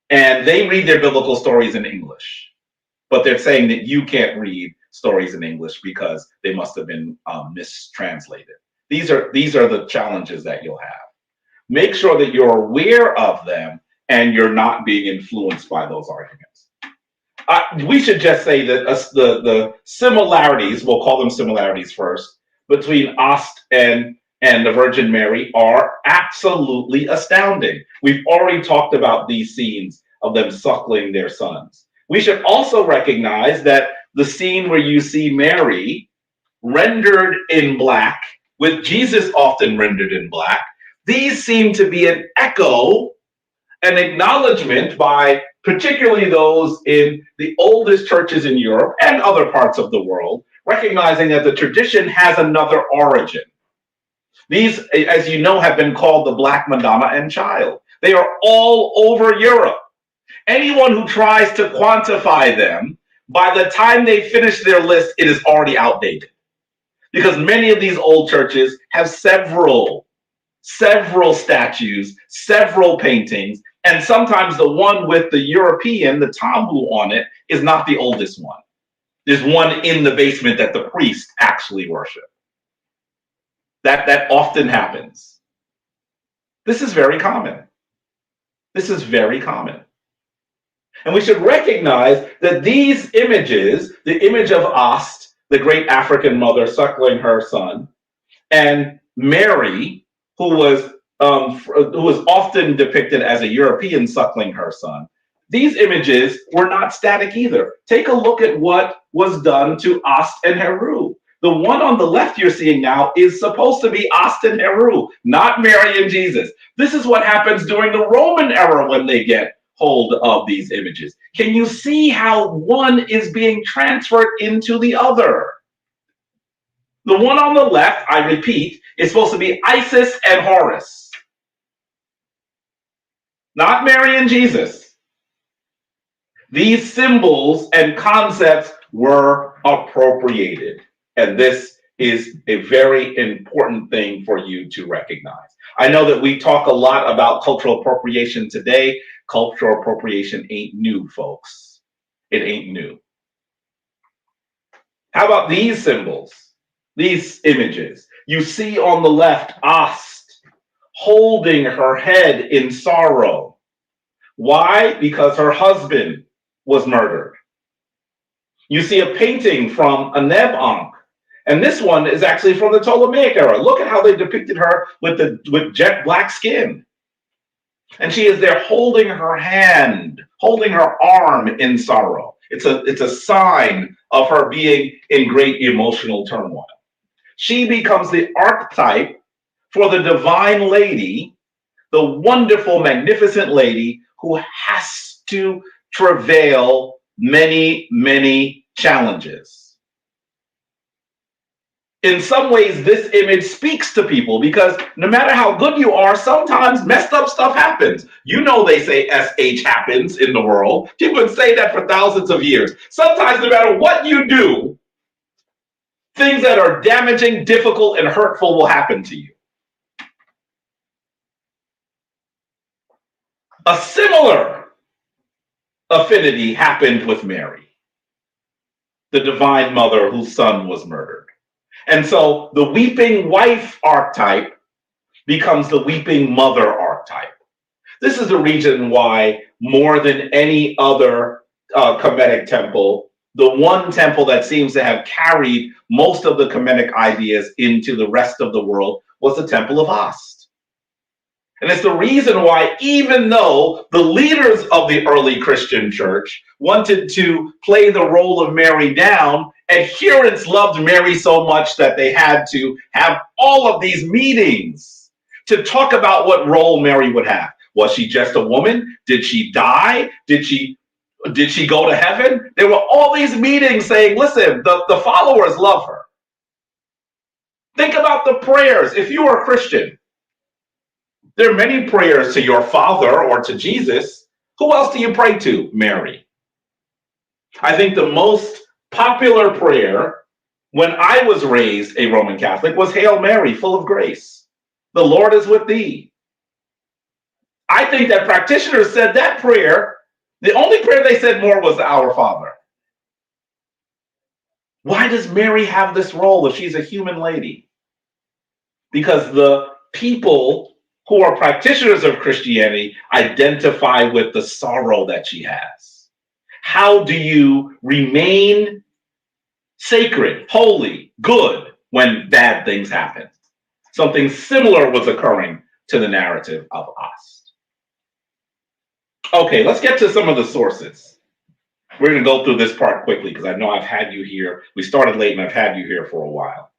and they read their biblical stories in English. But they're saying that you can't read stories in English because they must have been mistranslated. These are the challenges that you'll have. Make sure that you're aware of them and you're not being influenced by those arguments. We should just say that the similarities, we'll call them similarities first, between Ast and the Virgin Mary are absolutely astounding. We've already talked about these scenes of them suckling their sons. We should also recognize that the scene where you see Mary rendered in black, with Jesus often rendered in black, these seem to be an echo, an acknowledgement by particularly those in the oldest churches in Europe and other parts of the world, recognizing that the tradition has another origin. These, as you know, have been called the Black Madonna and Child. They are all over Europe. Anyone who tries to quantify them, by the time they finish their list, it is already outdated. Because many of these old churches have several statues, several paintings, and sometimes the one with the European, the tambu on it, is not the oldest one. There's one in the basement that the priests actually worship. That often happens. This is very common. This is very common. And we should recognize that these images, the image of Ast, the great African mother suckling her son, and Mary, who was often depicted as a European suckling her son, these images were not static either. Take a look at what was done to Ast and Heru. The one on the left you're seeing now is supposed to be Ast and Heru, not Mary and Jesus. This is what happens during the Roman era when they get hold of these images. Can you see how one is being transferred into the other? The one on the left, I repeat, is supposed to be Isis and Horus, not Mary and Jesus. These symbols and concepts were appropriated, and this is a very important thing for you to recognize. I know that we talk a lot about cultural appropriation today. Cultural appropriation ain't new, folks. It ain't new. How about these symbols, these images? You see on the left, Ast holding her head in sorrow. Why? Because her husband was murdered. You see a painting from An Em Maat, and this one is actually from the Ptolemaic era. Look at how they depicted her with jet black skin. And she is there holding her hand, holding her arm in sorrow. It's a sign of her being in great emotional turmoil. She becomes the archetype for the divine lady, the wonderful, magnificent lady who has to travail many, many challenges. In some ways, this image speaks to people because no matter how good you are, sometimes messed up stuff happens. You know, they say SH happens in the world. People have been saying that for thousands of years. Sometimes, no matter what you do, things that are damaging, difficult, and hurtful will happen to you. A similar affinity happened with Mary, the divine mother whose son was murdered. And so the weeping wife archetype becomes the weeping mother archetype. This is the reason why, more than any other Kemetic temple, the one temple that seems to have carried most of the Kemetic ideas into the rest of the world was the Temple of Ast. And it's the reason why, even though the leaders of the early Christian church wanted to play the role of Mary down, adherents loved Mary so much that they had to have all of these meetings to talk about what role Mary would have. Was she just a woman? Did she die? Did she go to heaven? There were all these meetings saying, listen, the followers love her. Think about the prayers. If you are a Christian, there are many prayers to your Father or to Jesus. Who else do you pray to? Mary. I think the most popular prayer when I was raised a Roman Catholic was Hail Mary, full of grace. The Lord is with thee. I think that practitioners said that prayer. The only prayer they said more was the Our Father. Why does Mary have this role if she's a human lady? Because the people who are practitioners of Christianity identify with the sorrow that she has. How do you remain sacred, holy, good when bad things happen? Something similar was occurring to the narrative of Ast. Okay, let's get to some of the sources. We're going to go through this part quickly because I know I've had you here. We started late and I've had you here for a while.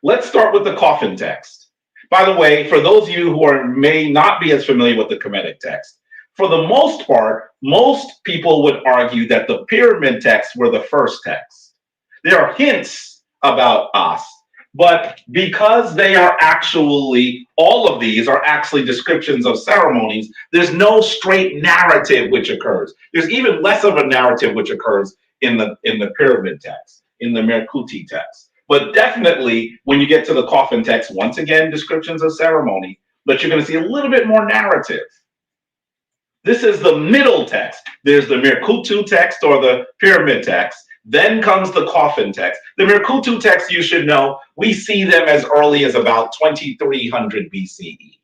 Let's start with the Coffin text. By the way, for those of you who may not be as familiar with the Kemetic text, for the most part, most people would argue that the pyramid texts were the first text. There are hints about Ast, but because they are actually, all of these are actually descriptions of ceremonies, there's no straight narrative which occurs. There's even less of a narrative which occurs in the pyramid text, in the Merkuti text. But definitely, when you get to the Coffin text, once again, descriptions of ceremony, but you're going to see a little bit more narrative. This is the middle text. There's the Merkutu text or the pyramid text. Then comes the Coffin text. The Merkutu text, you should know, we see them as early as about 2300 BCE,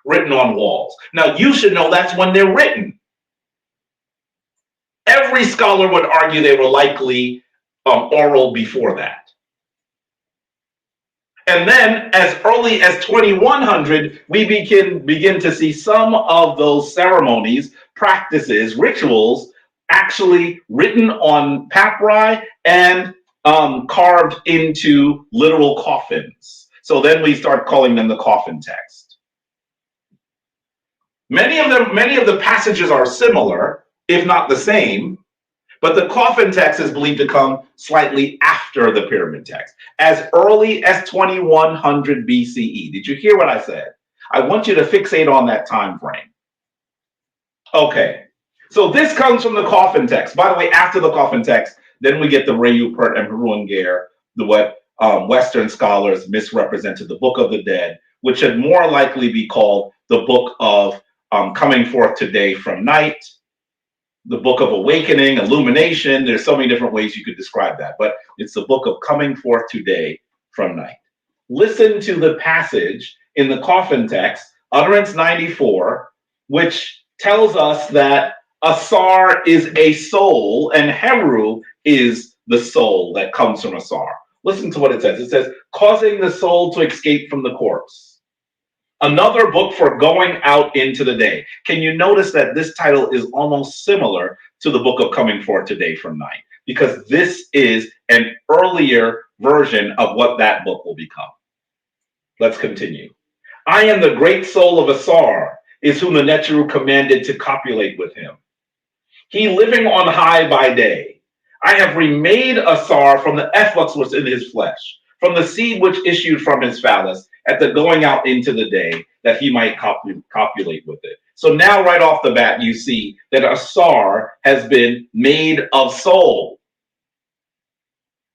written on walls. Now, you should know that's when they're written. Every scholar would argue they were likely oral before that. And then as early as 2100, we begin to see some of those ceremonies, practices, rituals actually written on papyri and carved into literal coffins. So then we start calling them the Coffin text. Many of the passages are similar, if not the same, but the Coffin text is believed to come slightly after the pyramid text, as early as 2100 BCE. Did you hear what I said? I want you to fixate on that time frame. Okay, so this comes from the Coffin text. By the way, after the Coffin text, then we get the Reupert and Herunger, what Western scholars misrepresented the Book of the Dead, which should more likely be called the Book of Coming Forth Today from Night, the Book of Awakening, Illumination. There's so many different ways you could describe that, but it's the Book of Coming Forth Today from Night. Listen to the passage in the Coffin text, utterance 94, which tells us that Asar is a soul and Heru is the soul that comes from Asar. Listen to what it says. It says, causing the soul to escape from the corpse. Another book for going out into the day. Can you notice that this title is almost similar to the Book of Coming Forth Today from Night? Because this is an earlier version of what that book will become. Let's continue. I am the great soul of Asar, is whom the Het-Heru commanded to copulate with him. He living on high by day. I have remade Asar from the efflux which was in his flesh, from the seed which issued from his phallus, at the going out into the day, that he might copulate with it. So now right off the bat, you see that Asar has been made of soul.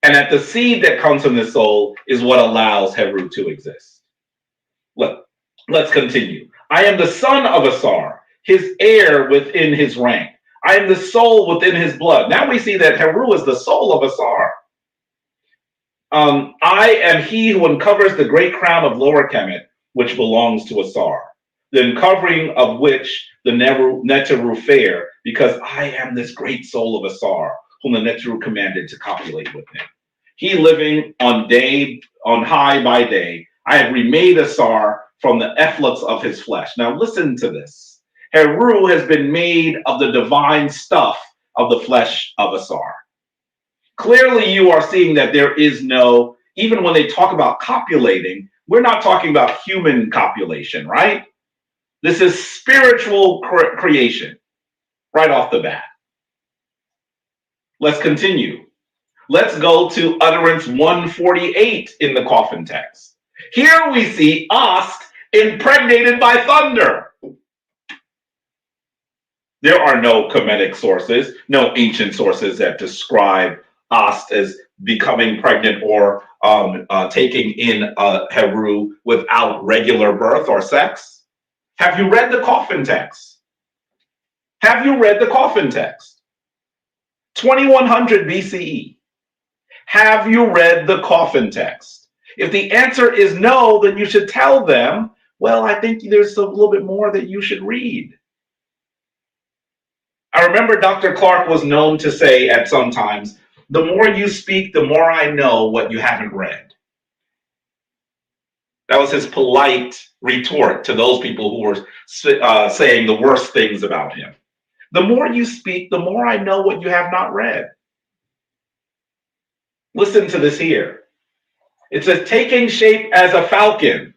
And that the seed that comes from the soul is what allows Heru to exist. Let's continue. I am the son of Asar, his heir within his rank. I am the soul within his blood. Now we see that Heru is the soul of Asar. I am he who uncovers the great crown of Lower Kemet, which belongs to Asar, the uncovering of which the Het-Heru fair, because I am this great soul of Asar, whom the Het-Heru commanded to copulate with him. He living on high by day, I have remade Asar from the efflux of his flesh. Now listen to this. Heru has been made of the divine stuff of the flesh of Asar. Clearly you are seeing that there is no, even when they talk about copulating, we're not talking about human copulation, right? This is spiritual creation right off the bat. Let's continue. Let's go to utterance 148 in the Coffin text. Here we see Ast impregnated by thunder. There are no Kemetic sources, no ancient sources that describe Ast as becoming pregnant or taking in Heru without regular birth or sex. Have you read the Coffin text? Have you read the Coffin text? 2100 BCE. Have you read the Coffin text? If the answer is no, then you should tell them, well, I think there's a little bit more that you should read. I remember Dr. Clark was known to say at some times, the more you speak, the more I know what you haven't read. That was his polite retort to those people who were saying the worst things about him. The more you speak, the more I know what you have not read. Listen to this here. It says, taking shape as a falcon,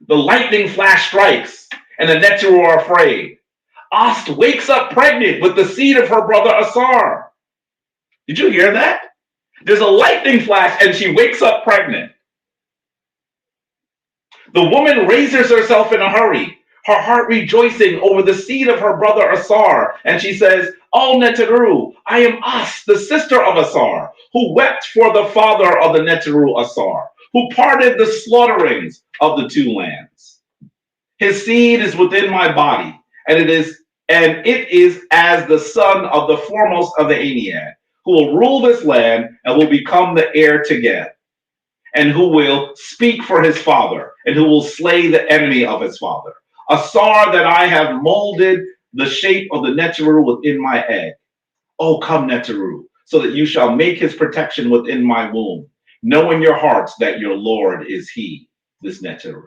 the lightning flash strikes, and the Neteru are afraid. Ast wakes up pregnant with the seed of her brother Asar. Did you hear that? There's a lightning flash and she wakes up pregnant. The woman raises herself in a hurry, her heart rejoicing over the seed of her brother Asar, and she says, O Neteru, I am Ast, the sister of Asar, who wept for the father of the Neteru Asar, who parted the slaughterings of the two lands. His seed is within my body, and it is as the son of the foremost of the Ennead, who will rule this land and will become the heir to Geb, and who will speak for his father, and who will slay the enemy of his father. Asar that I have molded the shape of the Neteru within my egg. Oh, come Neteru, so that you shall make his protection within my womb. Know in your hearts that your Lord is he, this Neteru.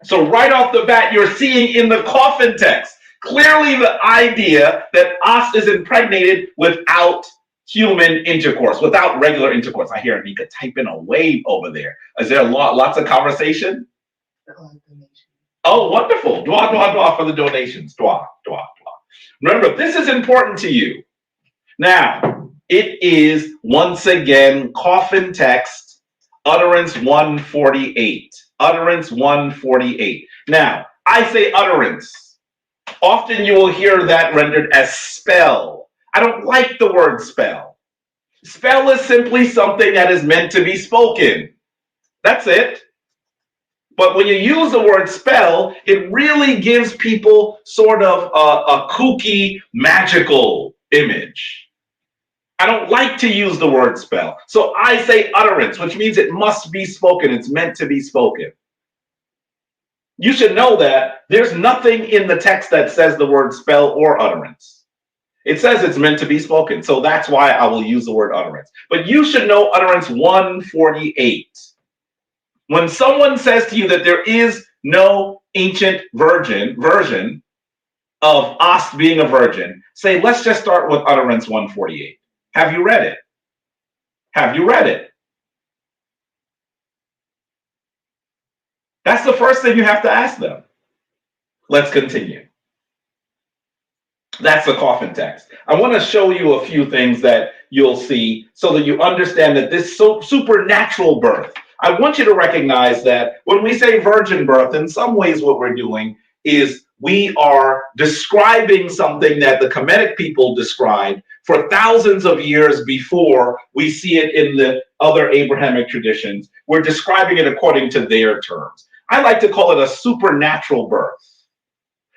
So right off the bat, you're seeing in the Coffin text, clearly the idea that Ast is impregnated without human intercourse, without regular intercourse. I hear Anika typing away over there. Is there lots of conversation? Oh, wonderful. Dwa for the donations. Dwa. Remember, this is important to you. Now, it is once again Coffin text, utterance 148. Utterance 148. Now, I say utterance. Often you will hear that rendered as spell. I don't like the word spell. Spell is simply something that is meant to be spoken. That's it. But when you use the word spell, it really gives people sort of a kooky, magical image. I don't like to use the word spell. So I say utterance, which means it must be spoken. It's meant to be spoken. You should know that there's nothing in the text that says the word spell or utterance. It says it's meant to be spoken. So that's why I will use the word utterance. But you should know utterance 148. When someone says to you that there is no ancient version of Ast being a virgin, say, let's just start with utterance 148. Have you read it? Have you read it? That's the first thing you have to ask them. Let's continue. That's the Coffin text. I want to show you a few things that you'll see so that you understand that this supernatural birth. I want you to recognize that when we say virgin birth, in some ways what we're doing is we are describing something that the Kemetic people described for thousands of years before we see it in the other Abrahamic traditions. We're describing it according to their terms. I like to call it a supernatural birth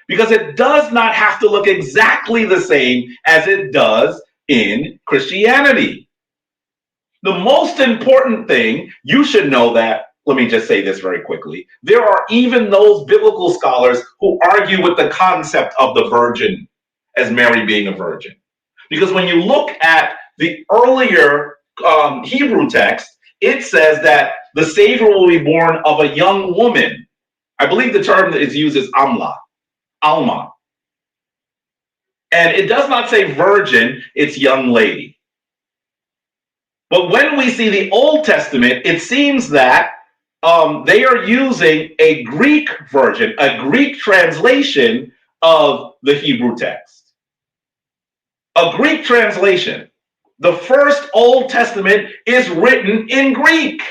because it does not have to look exactly the same as it does in Christianity. The most important thing, you should know that, let me just say this very quickly. There are even those biblical scholars who argue with the concept of the virgin as Mary being a virgin. Because when you look at the earlier Hebrew text, it says that The Savior will be born of a young woman. I believe the term that is used is Alma. And it does not say virgin, it's young lady. But when we see the Old Testament, it seems that they are using a Greek version, a Greek translation of the Hebrew text. A Greek translation. The first Old Testament is written in Greek.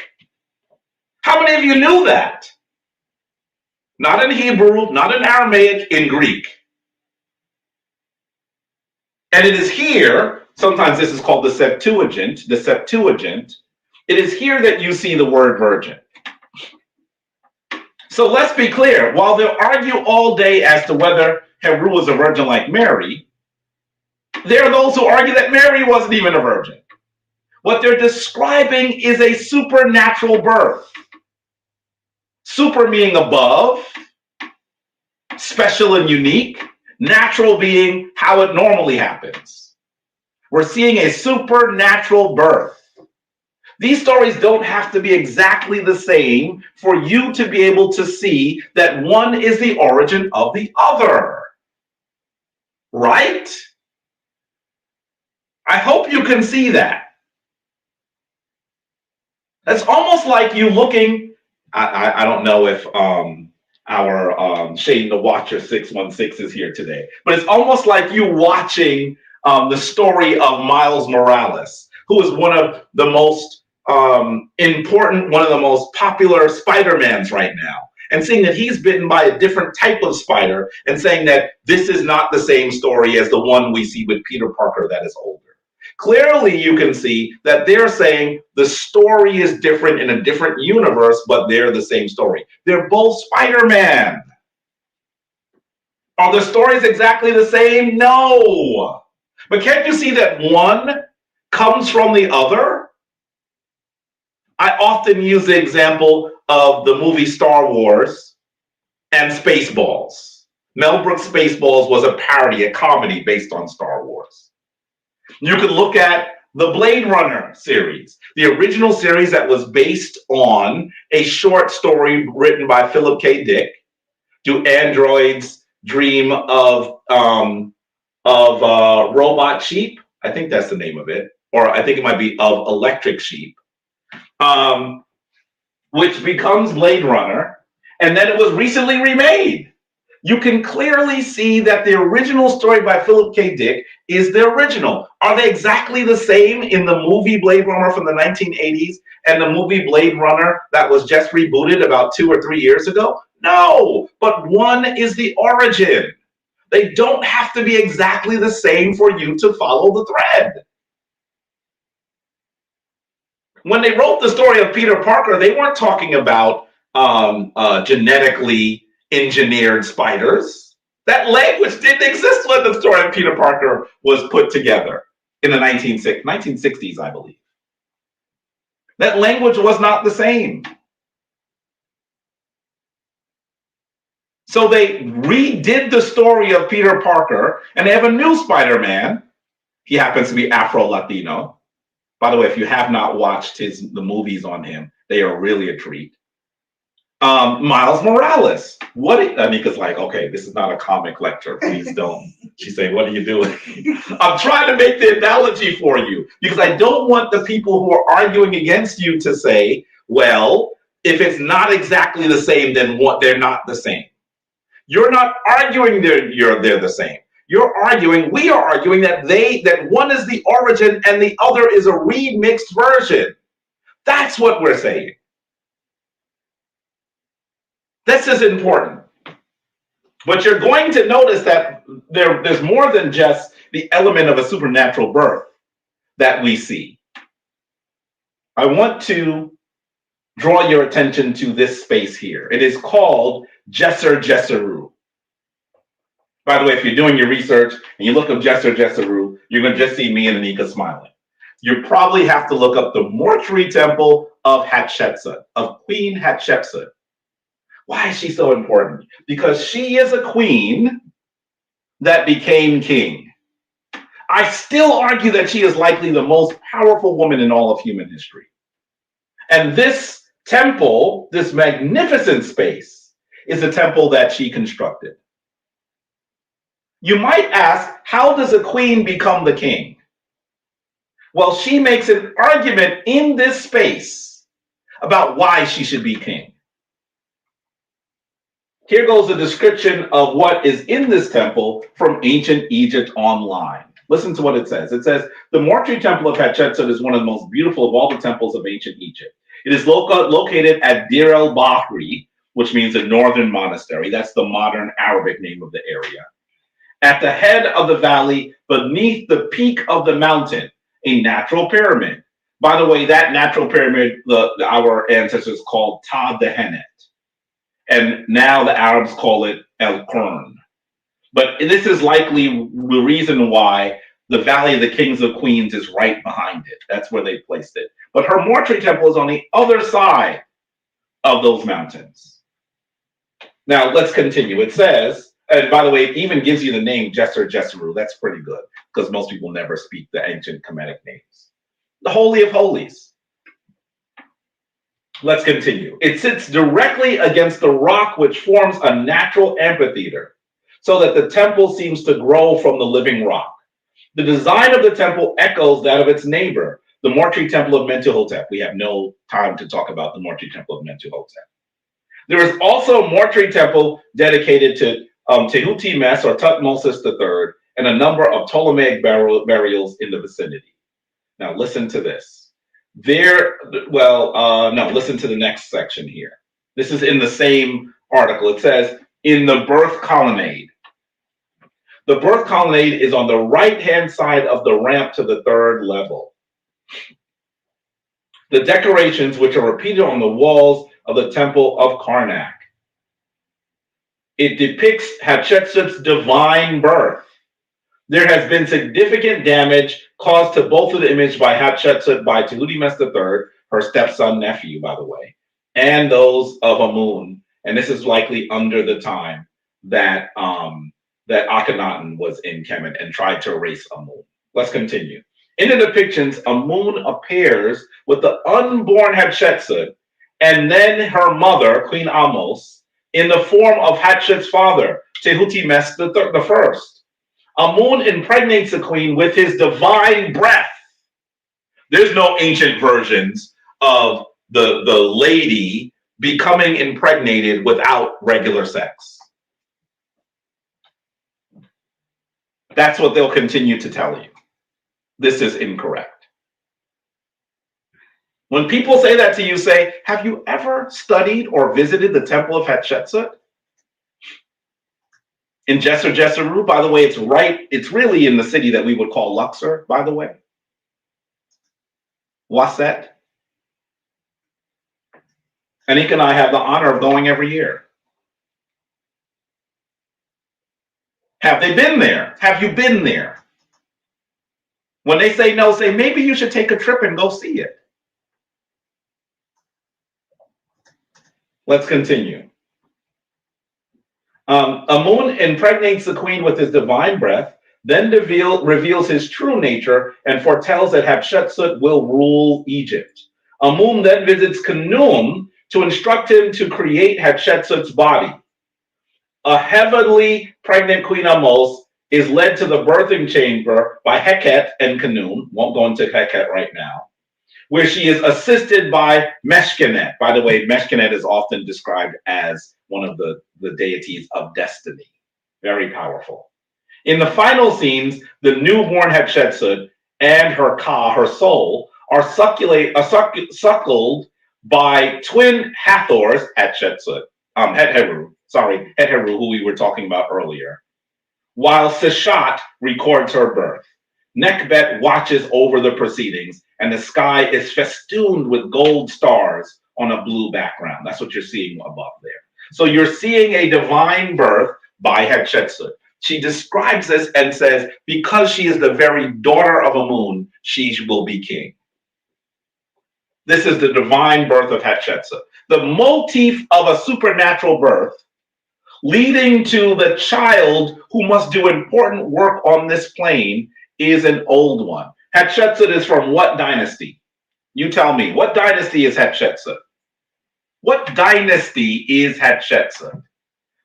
How many of you knew that? Not in Hebrew, not in Aramaic, in Greek. And it is here, sometimes this is called the Septuagint, it is here that you see the word virgin. So let's be clear, while they'll argue all day as to whether Het-Heru was a virgin like Mary, there are those who argue that Mary wasn't even a virgin. What they're describing is a supernatural birth. Super meaning above, special and unique, natural being how it normally happens. We're seeing a supernatural birth. These stories don't have to be exactly the same for you to be able to see that one is the origin of the other. Right? I hope you can see that. That's almost like you looking, I don't know if our Shane the Watcher 616 is here today, but it's almost like you watching the story of Miles Morales, who is one of the most important, one of the most popular Spider-Mans right now, and seeing that he's bitten by a different type of spider and saying that this is not the same story as the one we see with Peter Parker that is older. Clearly, you can see that they're saying the story is different in a different universe, but they're the same story. They're both Spider-Man. Are the stories exactly the same? No. But can't you see that one comes from the other? I often use the example of the movie Star Wars and Spaceballs. Mel Brooks' Spaceballs was a parody, a comedy based on Star Wars. You could look at the Blade Runner series, the original series that was based on a short story written by Philip K. Dick. Do androids dream of robot sheep? I think that's the name of it, or I think it might be of electric sheep, which becomes Blade Runner, and then it was recently remade. You can clearly see that the original story by Philip K. Dick is the original. Are they exactly the same in the movie Blade Runner from the 1980s and the movie Blade Runner that was just rebooted about 2 or 3 years ago? No, but one is the origin. They don't have to be exactly the same for you to follow the thread. When they wrote the story of Peter Parker, they weren't talking about genetically engineered spiders. That language didn't exist when the story of Peter Parker was put together in the 1960s, I believe. That language was not the same. So they redid the story of Peter Parker, and they have a new Spider-Man. He happens to be Afro-Latino. By the way, if you have not watched the movies on him, they are really a treat. Miles Morales. Anika's like, okay, this is not a comic lecture. Please don't. She's saying, what are you doing? I'm trying to make the analogy for you because I don't want the people who are arguing against you to say, well, if it's not exactly the same, then what? They're not the same. You're not arguing they're the same. We are arguing that one is the origin and the other is a remixed version. That's what we're saying. This is important. But you're going to notice that there's more than just the element of a supernatural birth that we see. I want to draw your attention to this space here. It is called Het-Heru. By the way, if you're doing your research and you look up Het-Heru, you're going to just see me and Anika smiling. You probably have to look up the mortuary temple of Hatshepsut, of Queen Hatshepsut. Why is she so important? Because she is a queen that became king. I still argue that she is likely the most powerful woman in all of human history. And this temple, this magnificent space, is the temple that she constructed. You might ask, how does a queen become the king? Well, she makes an argument in this space about why she should be king. Here goes a description of what is in this temple from ancient Egypt online. Listen to what it says. It says, the mortuary temple of Hatshepsut is one of the most beautiful of all the temples of ancient Egypt. It is located at Deir el-Bahri, which means a northern monastery. That's the modern Arabic name of the area. At the head of the valley, beneath the peak of the mountain, a natural pyramid. By the way, that natural pyramid, our ancestors called Ta Dehenet. And now the Arabs call it El Qurn. But this is likely the reason why the Valley of the Kings of Queens is right behind it. That's where they placed it. But her mortuary temple is on the other side of those mountains. Now let's continue. It says, and by the way, it even gives you the name Djeser-Djeseru. That's pretty good because most people never speak the ancient Kemetic names. The Holy of Holies. Let's continue. It sits directly against the rock which forms a natural amphitheater, so that the temple seems to grow from the living rock. The design of the temple echoes that of its neighbor, the mortuary temple of Amenhotep. We have no time to talk about the mortuary temple of Amenhotep. There is also a mortuary temple dedicated to Tehuti-Mes or Thutmose III and a number of Ptolemaic burials in the vicinity. Now listen to this. Listen to the next section here. This is in the same article. It says, in the birth colonnade. The birth colonnade is on the right-hand side of the ramp to the third level. The decorations, which are repeated on the walls of the temple of Karnak. It depicts Hatshepsut's divine birth. There has been significant damage caused to both of the image by Hatshepsut by Tehuti-Mes III, her stepson nephew, by the way, and those of Amun. And this is likely under the time that that Akhenaten was in Kemet and tried to erase Amun. Let's continue. In the depictions, Amun appears with the unborn Hatshepsut and then her mother, Queen Amos, in the form of Hatshepsut's father, Tehuti-Mes I. Amun impregnates the queen with his divine breath. There's no ancient versions of the lady becoming impregnated without regular sex. That's what they'll continue to tell you. This is incorrect. When people say that to you, say, have you ever studied or visited the temple of Hatshepsut? In Djeser-Djeseru, by the way, it's really in the city that we would call Luxor, by the way. Waset. Anik and I have the honor of going every year. Have they been there? Have you been there? When they say no, say maybe you should take a trip and go see it. Let's continue. Amun impregnates the queen with his divine breath, then reveals his true nature and foretells that Hatshepsut will rule Egypt. Amun then visits Khnum to instruct him to create Hatshepsut's body. A heavenly pregnant Queen Amos is led to the birthing chamber by Heket and Khnum. Won't go into Heket right now, where she is assisted by Meshkenet. By the way, Meshkenet is often described as one of the deities of destiny. Very powerful. In the final scenes, the newborn Hatshepsut and her Ka, her soul, are suckled by twin Hathors, Het-Heru, Het-Heru, who we were talking about earlier, while Seshat records her birth. Nekhbet watches over the proceedings, and the sky is festooned with gold stars on a blue background. That's what you're seeing above there. So you're seeing a divine birth by Hatshepsut. She describes this and says, because she is the very daughter of Amun, she will be king. This is the divine birth of Hatshepsut. The motif of a supernatural birth leading to the child who must do important work on this plane is an old one. Hatshepsut is from what dynasty? You tell me, what dynasty is Hatshepsut? What dynasty is Hatshepsut?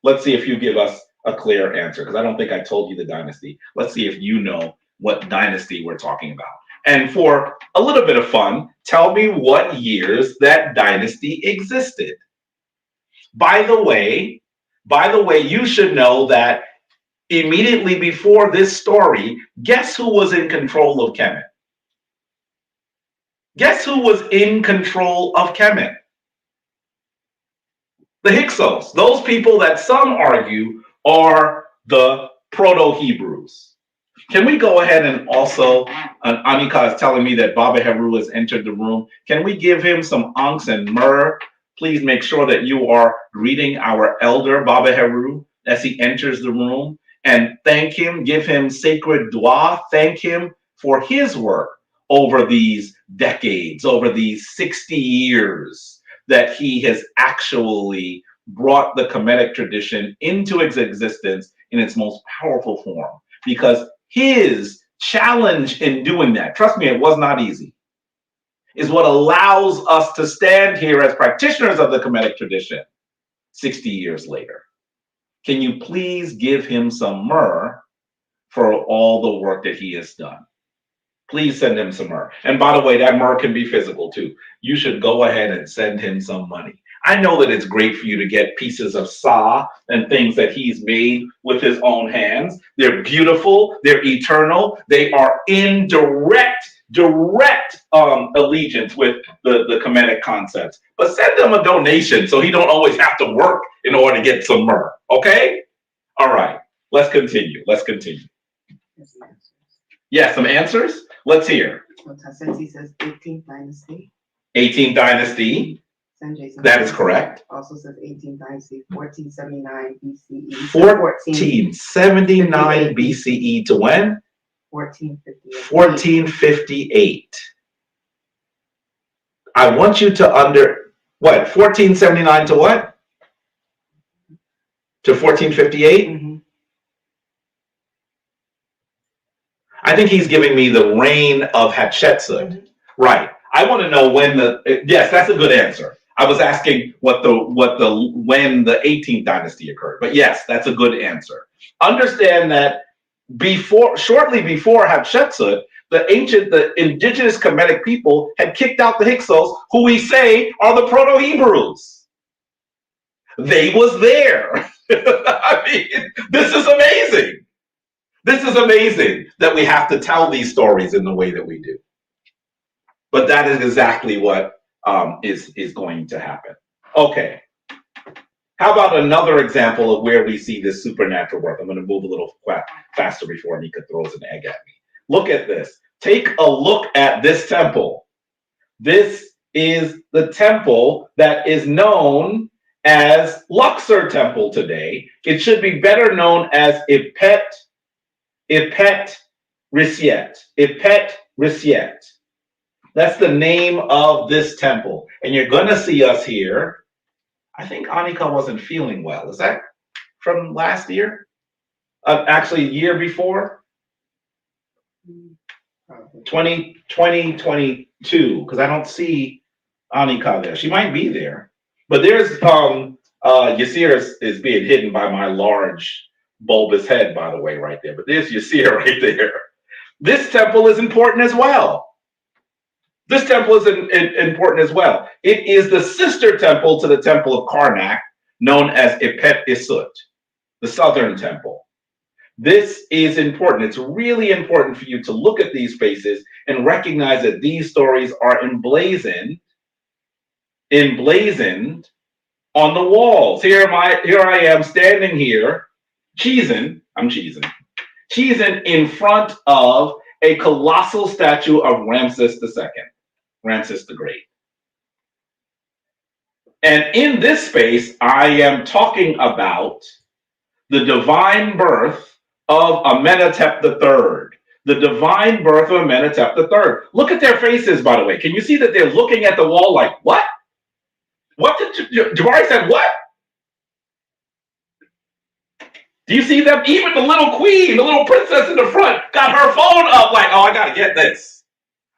Let's see if you give us a clear answer, because I don't think I told you the dynasty. Let's see if you know what dynasty we're talking about. And for a little bit of fun, tell me what years that dynasty existed. By the way, you should know that immediately before this story, guess who was in control of Kemet? Guess who was in control of Kemet? The Hyksos, those people that some argue are the Proto-Hebrews. Can we go ahead and also, Anika is telling me that Baba Heru has entered the room. Can we give him some ankhs and myrrh? Please make sure that you are greeting our elder, Baba Heru, as he enters the room, and thank him, give him sacred dua, thank him for his work over these decades, over these 60 years that he has actually brought the Kemetic tradition into its existence in its most powerful form. Because his challenge in doing that, trust me, it was not easy, is what allows us to stand here as practitioners of the Kemetic tradition 60 years later. Can you please give him some myrrh for all the work that he has done? Please send him some myrrh. And by the way, that myrrh can be physical too. You should go ahead and send him some money. I know that it's great for you to get pieces of sa and things that he's made with his own hands. They're beautiful, they're eternal, they are in direct allegiance with the Kemetic concepts. But send him a donation so he don't always have to work in order to get some myrrh, okay? All right, let's continue. Yeah, some answers? Let's hear. Well, Tassensi says 18th dynasty. 18th dynasty. That is correct. Also says 18th dynasty, 1479 BCE. 1479 BCE to when? 1458. I want you to what? 1479 to what? To 1458? Mm-hmm. I think he's giving me the reign of Hatshepsut. Mm-hmm. Right. I want to know when yes, that's a good answer. I was asking when the 18th dynasty occurred. But yes, that's a good answer. Understand that shortly before Hatshepsut, the indigenous Kemetic people had kicked out the Hyksos, who we say are the Proto-Hebrews. They was there. I mean, this is amazing. This is amazing that we have to tell these stories in the way that we do. But that is exactly what is going to happen. Okay. How about another example of where we see this supernatural work? I'm going to move a little faster before Anika throws an egg at me. Look at this. Take a look at this temple. This is the temple that is known as Luxor Temple today. It should be better known as Ipet Risiet. That's the name of this temple. And you're going to see us here. I think Anika wasn't feeling well. Is that from last year? Actually, year before? 2022, because I don't see Anika there. She might be there. But there's, Osiris is being hidden by my large bulbous head, by the way, right there. But there's Osiris right there. This temple is important as well. This temple is important as well. It is the sister temple to the temple of Karnak, known as Ipet-Isut, the southern temple. This is important. It's really important for you to look at these faces and recognize that these stories are emblazoned on the walls. Here I am standing here, cheesing in front of a colossal statue of Ramses II, Ramses the Great. And in this space, I am talking about the divine birth of Amenhotep III. The divine birth of Amenhotep III. Look at their faces, by the way. Can you see that they're looking at the wall like, what? What did Jabari said, what? Do you see them? Even the little queen, the little princess in the front, got her phone up like, oh, I got to get this.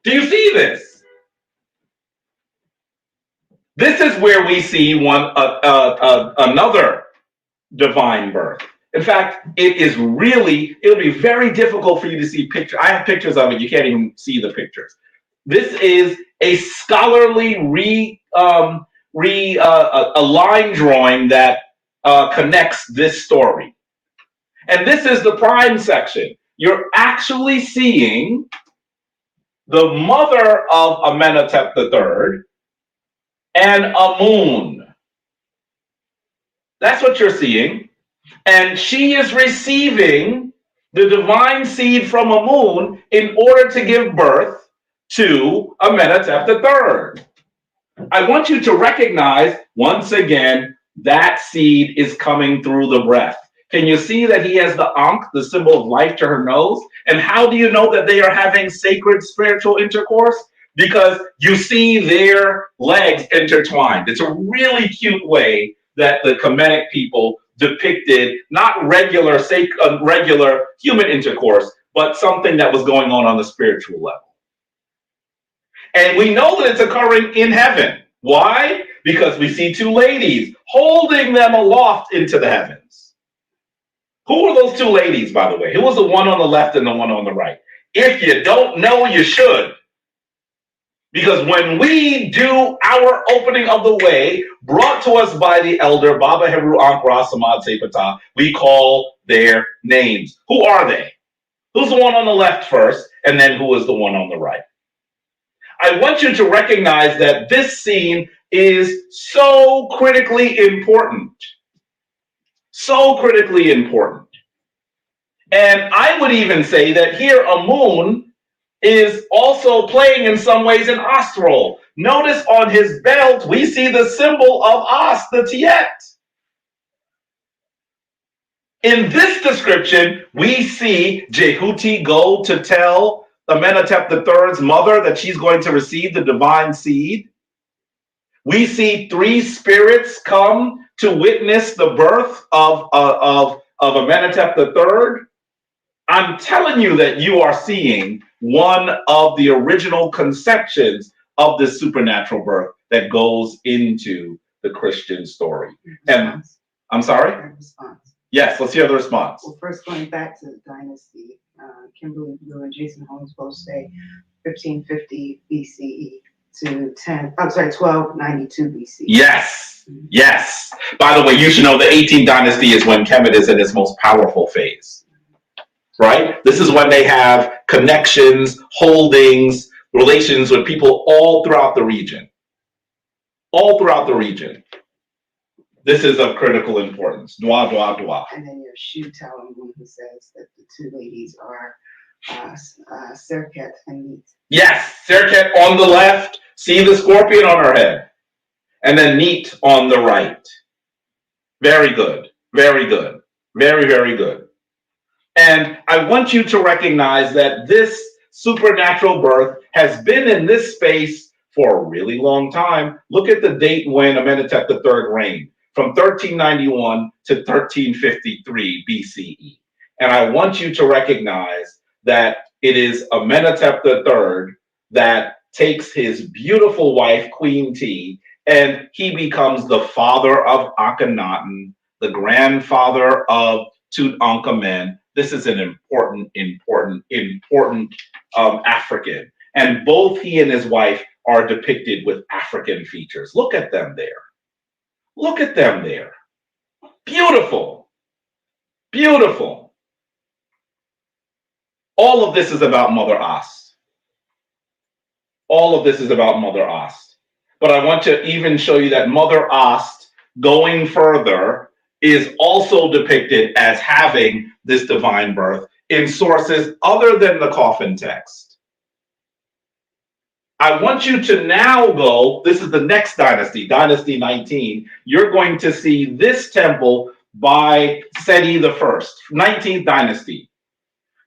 Do you see this? This is where we see another divine birth. In fact, it'll be very difficult for you to see pictures. I have pictures of it. You can't even see the pictures. This is a scholarly a line drawing that connects this story. And this is the prime section. You're actually seeing the mother of Amenhotep III and Amun. That's what you're seeing. And she is receiving the divine seed from Amun in order to give birth to Amenhotep III. I want you to recognize, once again, that seed is coming through the breath. Can you see that he has the Ankh, the symbol of life, to her nose? And how do you know that they are having sacred spiritual intercourse? Because you see their legs intertwined. It's a really cute way that the Kemetic people depicted not regular human intercourse, but something that was going on the spiritual level. And we know that it's occurring in heaven. Why? Because we see two ladies holding them aloft into the heavens. Who are those two ladies, by the way? Who was the one on the left and the one on the right? If you don't know, you should. Because when we do our opening of the way, brought to us by the elder Baba Heru Ankra Samad Sepata, we call their names. Who are they? Who's the one on the left first, and then who is the one on the right? I want you to recognize that this scene is so critically important. So critically important. And I would even say that here Amun is also playing in some ways an Ast role. Notice on his belt, we see the symbol of Ast, the Tiet. In this description, we see Jehuti go to tell Amenhotep III's mother that she's going to receive the divine seed. We see three spirits come to witness the birth of Amenhotep III. I'm telling you that you are seeing one of the original conceptions of this supernatural birth that goes into the Christian story. And I'm sorry? Yes, let's hear the response. Well, first going back to the dynasty, Kimberly Blue and Jason Holmes both say 1550 BCE to 1292 BC. Yes, yes. By the way, you should know the 18th dynasty is when Kemet is in its most powerful phase. Right? This is when they have connections, holdings, relations with people all throughout the region. All throughout the region. This is of critical importance. Dwa, dwa, dwa. And then your Shu Talmud who says that the two ladies are Serket and Neat. Yes, Serket on the left. See the scorpion on her head. And then Neat on the right. Very good. Very good. Very, very good. And I want you to recognize that this supernatural birth has been in this space for a really long time. Look at the date when Amenhotep III reigned, from 1391 to 1353 BCE. And I want you to recognize that it is Amenhotep III that takes his beautiful wife, Queen T, and he becomes the father of Akhenaten, the grandfather of Tutankhamen. This is an important African. And both he and his wife are depicted with African features. Look at them there. Look at them there. Beautiful. Beautiful. All of this is about Mother Ast. All of this is about Mother Ast. But I want to even show you that Mother Ast, going further, is also depicted as having this divine birth in sources other than the Coffin text. I want you to now go, this is the next dynasty, Dynasty 19. You're going to see this temple by Seti I, 19th dynasty.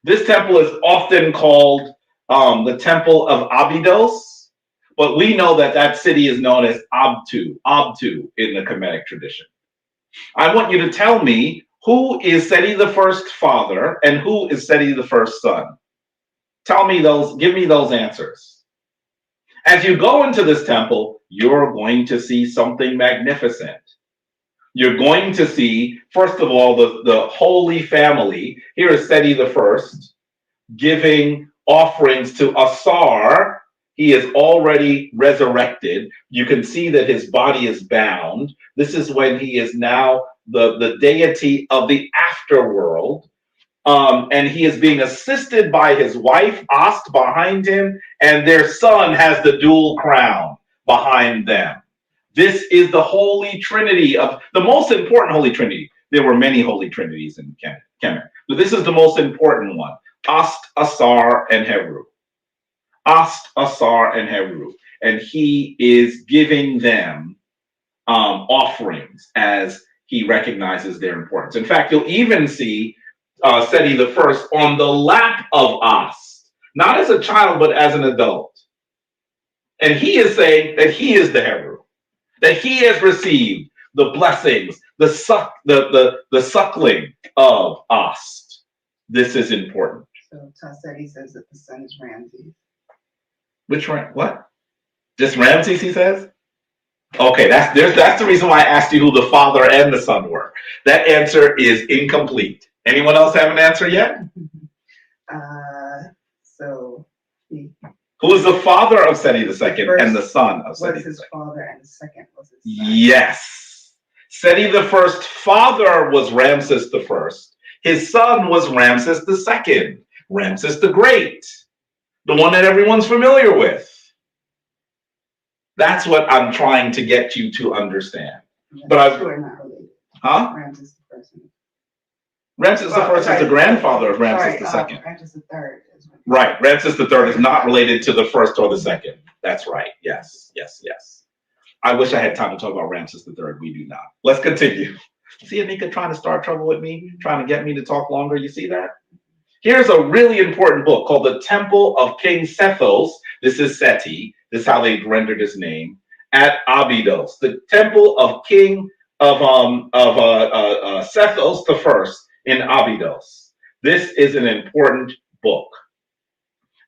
This temple is often called the Temple of Abydos, but we know that that city is known as Abtu in the Kemetic tradition. I want you to tell me who is Seti I's father and who is Seti I's son. Tell me those, give me those answers. As you go into this temple, you're going to see something magnificent. You're going to see, first of all, the Holy Family. Here is Seti the First giving offerings to Asar. He is already resurrected. You can see that his body is bound. This is when he is now the deity of the afterworld. And he is being assisted by his wife, Ast, behind him, and their son has the dual crown behind them. This is the Holy Trinity of the most important Holy Trinity. There were many Holy Trinities in Kemet, but this is the most important one. Ast, Asar, and Heru. Ast, Asar, and Heru. And he is giving them offerings as he recognizes their importance. In fact, you'll even see Seti the First on the lap of Ast, not as a child, but as an adult. And he is saying that he is the Heru, that he has received the blessings, the suckling of Ast. This is important. So Seti says that the sun is Ramses. Which what? Just Ramses, he says? Okay, that's the reason why I asked you who the father and the son were. That answer is incomplete. Anyone else have an answer yet? Who is the father of Seti II and the son of Seti II? What is his father and the second was his son? Yes. Seti the First father was Ramses the First. His son was Ramses the Second, Ramses the Great, the one that everyone's familiar with. That's what I'm trying to get you to understand. But I'm not related. Huh? Ramses the First. Ramses the First is the grandfather of Ramses the Second. Ramses the Third. Right. Ramses the Third is not related to the first or the second. That's right. Yes. Yes. Yes. I wish I had time to talk about Ramses the Third. We do not. Let's continue. See Anika trying to start trouble with me, trying to get me to talk longer. You see that? Here's a really important book called The Temple of King Sethos. This is Seti. This is how they rendered his name at Abydos. The Temple of King of Sethos the First in Abydos. This is an important book.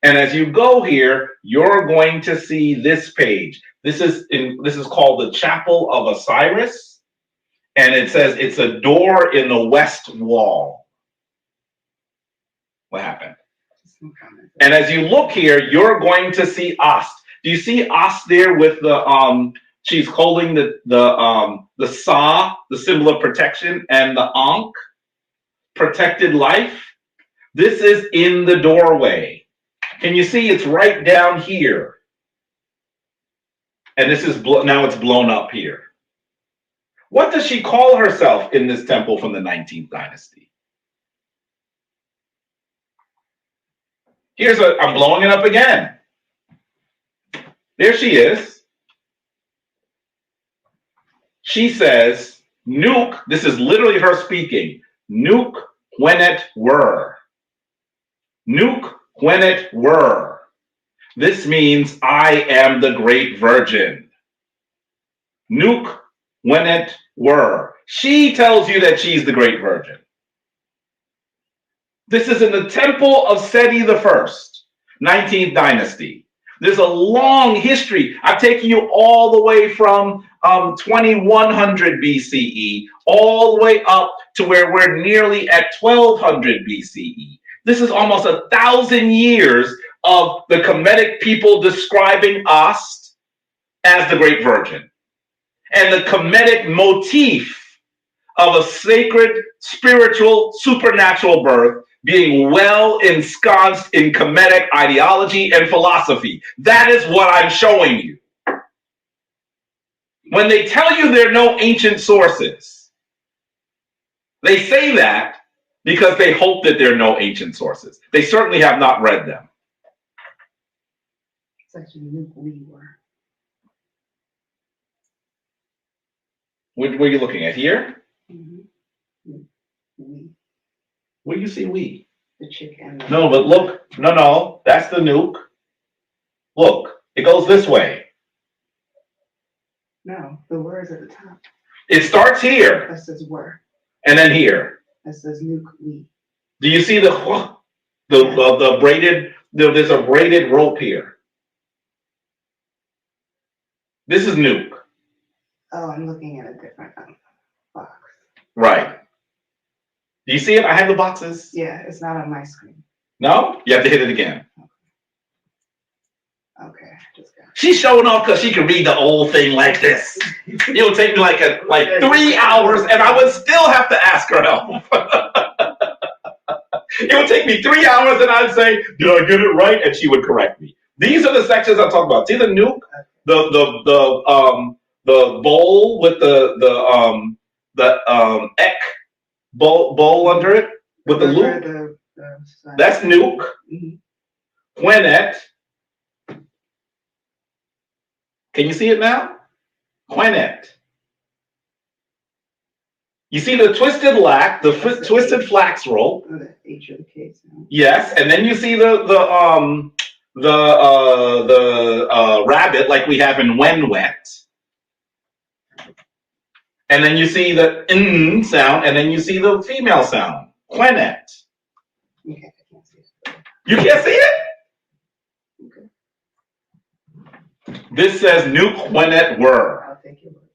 And as you go here, you're going to see this page. This is called the Chapel of Osiris, and it says it's a door in the west wall. What happened? And as you look here, you're going to see Ast. Do you see Ast there with the she's holding the Sa, the symbol of protection, and the Ankh, protected life? This is in the doorway. Can you see it's right down here? And this is now it's blown up here. What does she call herself in this temple from the 19th dynasty? I'm blowing it up again. There she is. She says, Nuke, this is literally her speaking, Nuke Hwenet Were. Nuke Hwenet Were. This means I am the great virgin. Nuke Hwenet Were. She tells you that she's the great virgin. This is in the temple of Seti the First, 19th dynasty. There's a long history. I've taken you all the way from 2100 BCE, all the way up to where we're nearly at 1200 BCE. This is almost 1,000 years of the Kemetic people describing Ast as the great virgin. And the Kemetic motif of a sacred, spiritual, supernatural birth being well ensconced in Kemetic ideology and philosophy. That is what I'm showing you. When they tell you there are no ancient sources, they say that because they hope that there are no ancient sources. They certainly have not read them. It's actually Luke we were. What are you looking at here? Mm-hmm. We. Where do you see we? The chicken. No, but look. No, that's the nuke. Look, it goes this way. No, the word is at the top. It starts here. That says were. And then here. That says nuke we. Do you see the braided? There's a braided rope here. This is Nuke. Oh, I'm looking at a different box. Right. Do you see it? I have the boxes. Yeah, it's not on my screen. No? You have to hit it again. Okay, just got it. She's showing off because she can read the old thing like this. It'll take me like 3 hours, and I would still have to ask her help. It would take me 3 hours, and I'd say, "Did I get it right?" And she would correct me. These are the sections I'm talking about. See the Nuke, the bowl with the ek bowl under it with the loop. That's Nuke. Quenet. Can you see it now? Quenet. You see the twisted lac, the twisted flax roll. Oh, the H of the case. Yes, and then you see the rabbit like we have in when wet. And then you see the n sound, and then you see the female sound. Quenet. Okay, I can't see it. You can't see it? Okay. This says Nuke Quenet were. I'll take your word.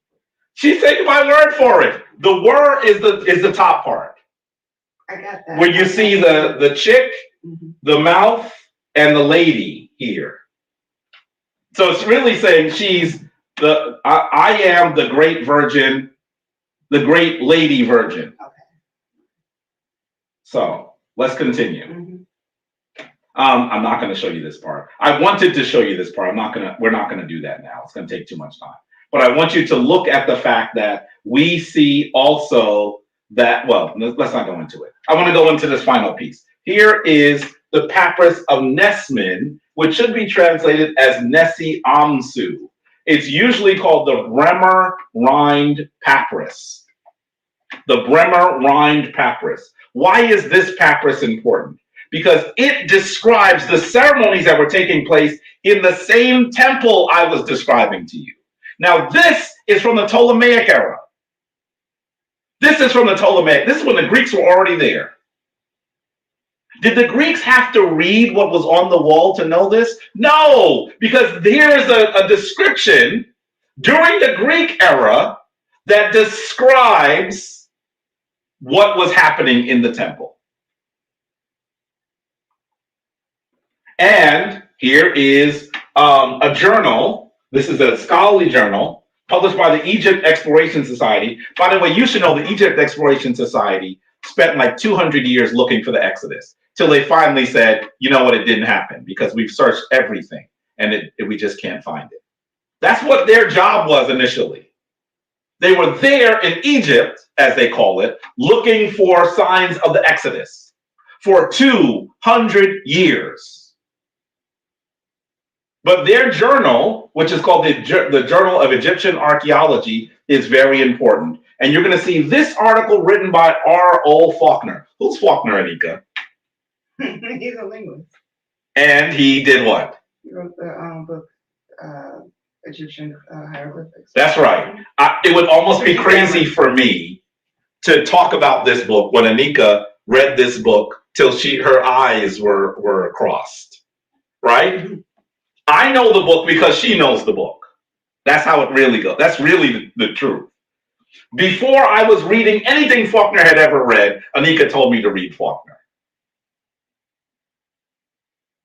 She's taking my word for it. The were is the top part. I got that. Where you see the chick, the mouth, and the lady here. So it's really saying she's I am the great virgin, the great lady virgin. Okay. So let's continue. I'm not going to show you this part. I wanted to show you this part. We're not going to do that now. It's going to take too much time. But I want you to look at the fact that we see also that, well, let's not go into it. I want to go into this final piece. Here is the Papyrus of Nesmin, which should be translated as Nessie Amsu. It's usually called the Bremer-Rhind Papyrus. The Bremer-Rhind Papyrus. Why is this papyrus important? Because it describes the ceremonies that were taking place in the same temple I was describing to you. Now, this is from the Ptolemaic era. This is from the Ptolemaic. This is when the Greeks were already there. Did the Greeks have to read what was on the wall to know this? No, because here is a description during the Greek era that describes what was happening in the temple. And here is a journal. This is a scholarly journal published by the Egypt Exploration Society. By the way, you should know the Egypt Exploration Society spent like 200 years looking for the Exodus till they finally said, you know what, it didn't happen because we've searched everything and we just can't find it. That's what their job was initially. They were there in Egypt, as they call it, looking for signs of the Exodus for 200 years. But their journal, which is called the Journal of Egyptian Archaeology, is very important. And you're going to see this article written by R.O. Faulkner. Who's Faulkner, Anika? He's a linguist. And he did what? He wrote the book, Egyptian Hieroglyphics. That's right. It would almost be crazy for me to talk about this book when Anika read this book till her eyes were crossed, right? I know the book because she knows the book. That's how it really goes. That's really the truth. Before I was reading anything Faulkner had ever read, Anika told me to read Faulkner.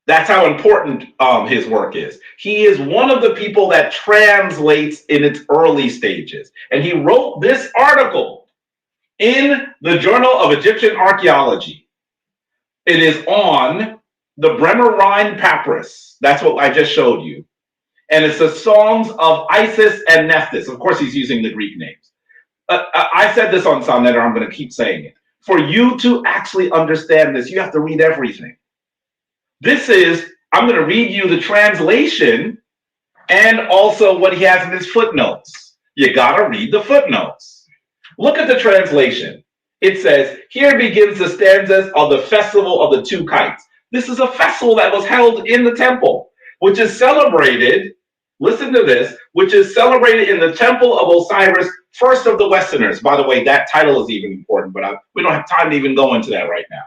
That's how important his work is. He is one of the people that translates in its early stages. And he wrote this article in the Journal of Egyptian Archaeology. It is on the Bremer-Rhind Papyrus. That's what I just showed you. And it's the songs of Isis and Nephthys. Of course, he's using the Greek names. I said this on Sonnet, or I'm going to keep saying it. For you to actually understand this, you have to read everything. This is, I'm going to read you the translation and also what he has in his footnotes. You got to read the footnotes. Look at the translation. It says, here begins the stanzas of the Festival of the Two Kites. This is a festival that was held in the temple, which is celebrated, listen to this, which is celebrated in the temple of Osiris, first of the Westerners. By the way, that title is even important, but we don't have time to even go into that right now.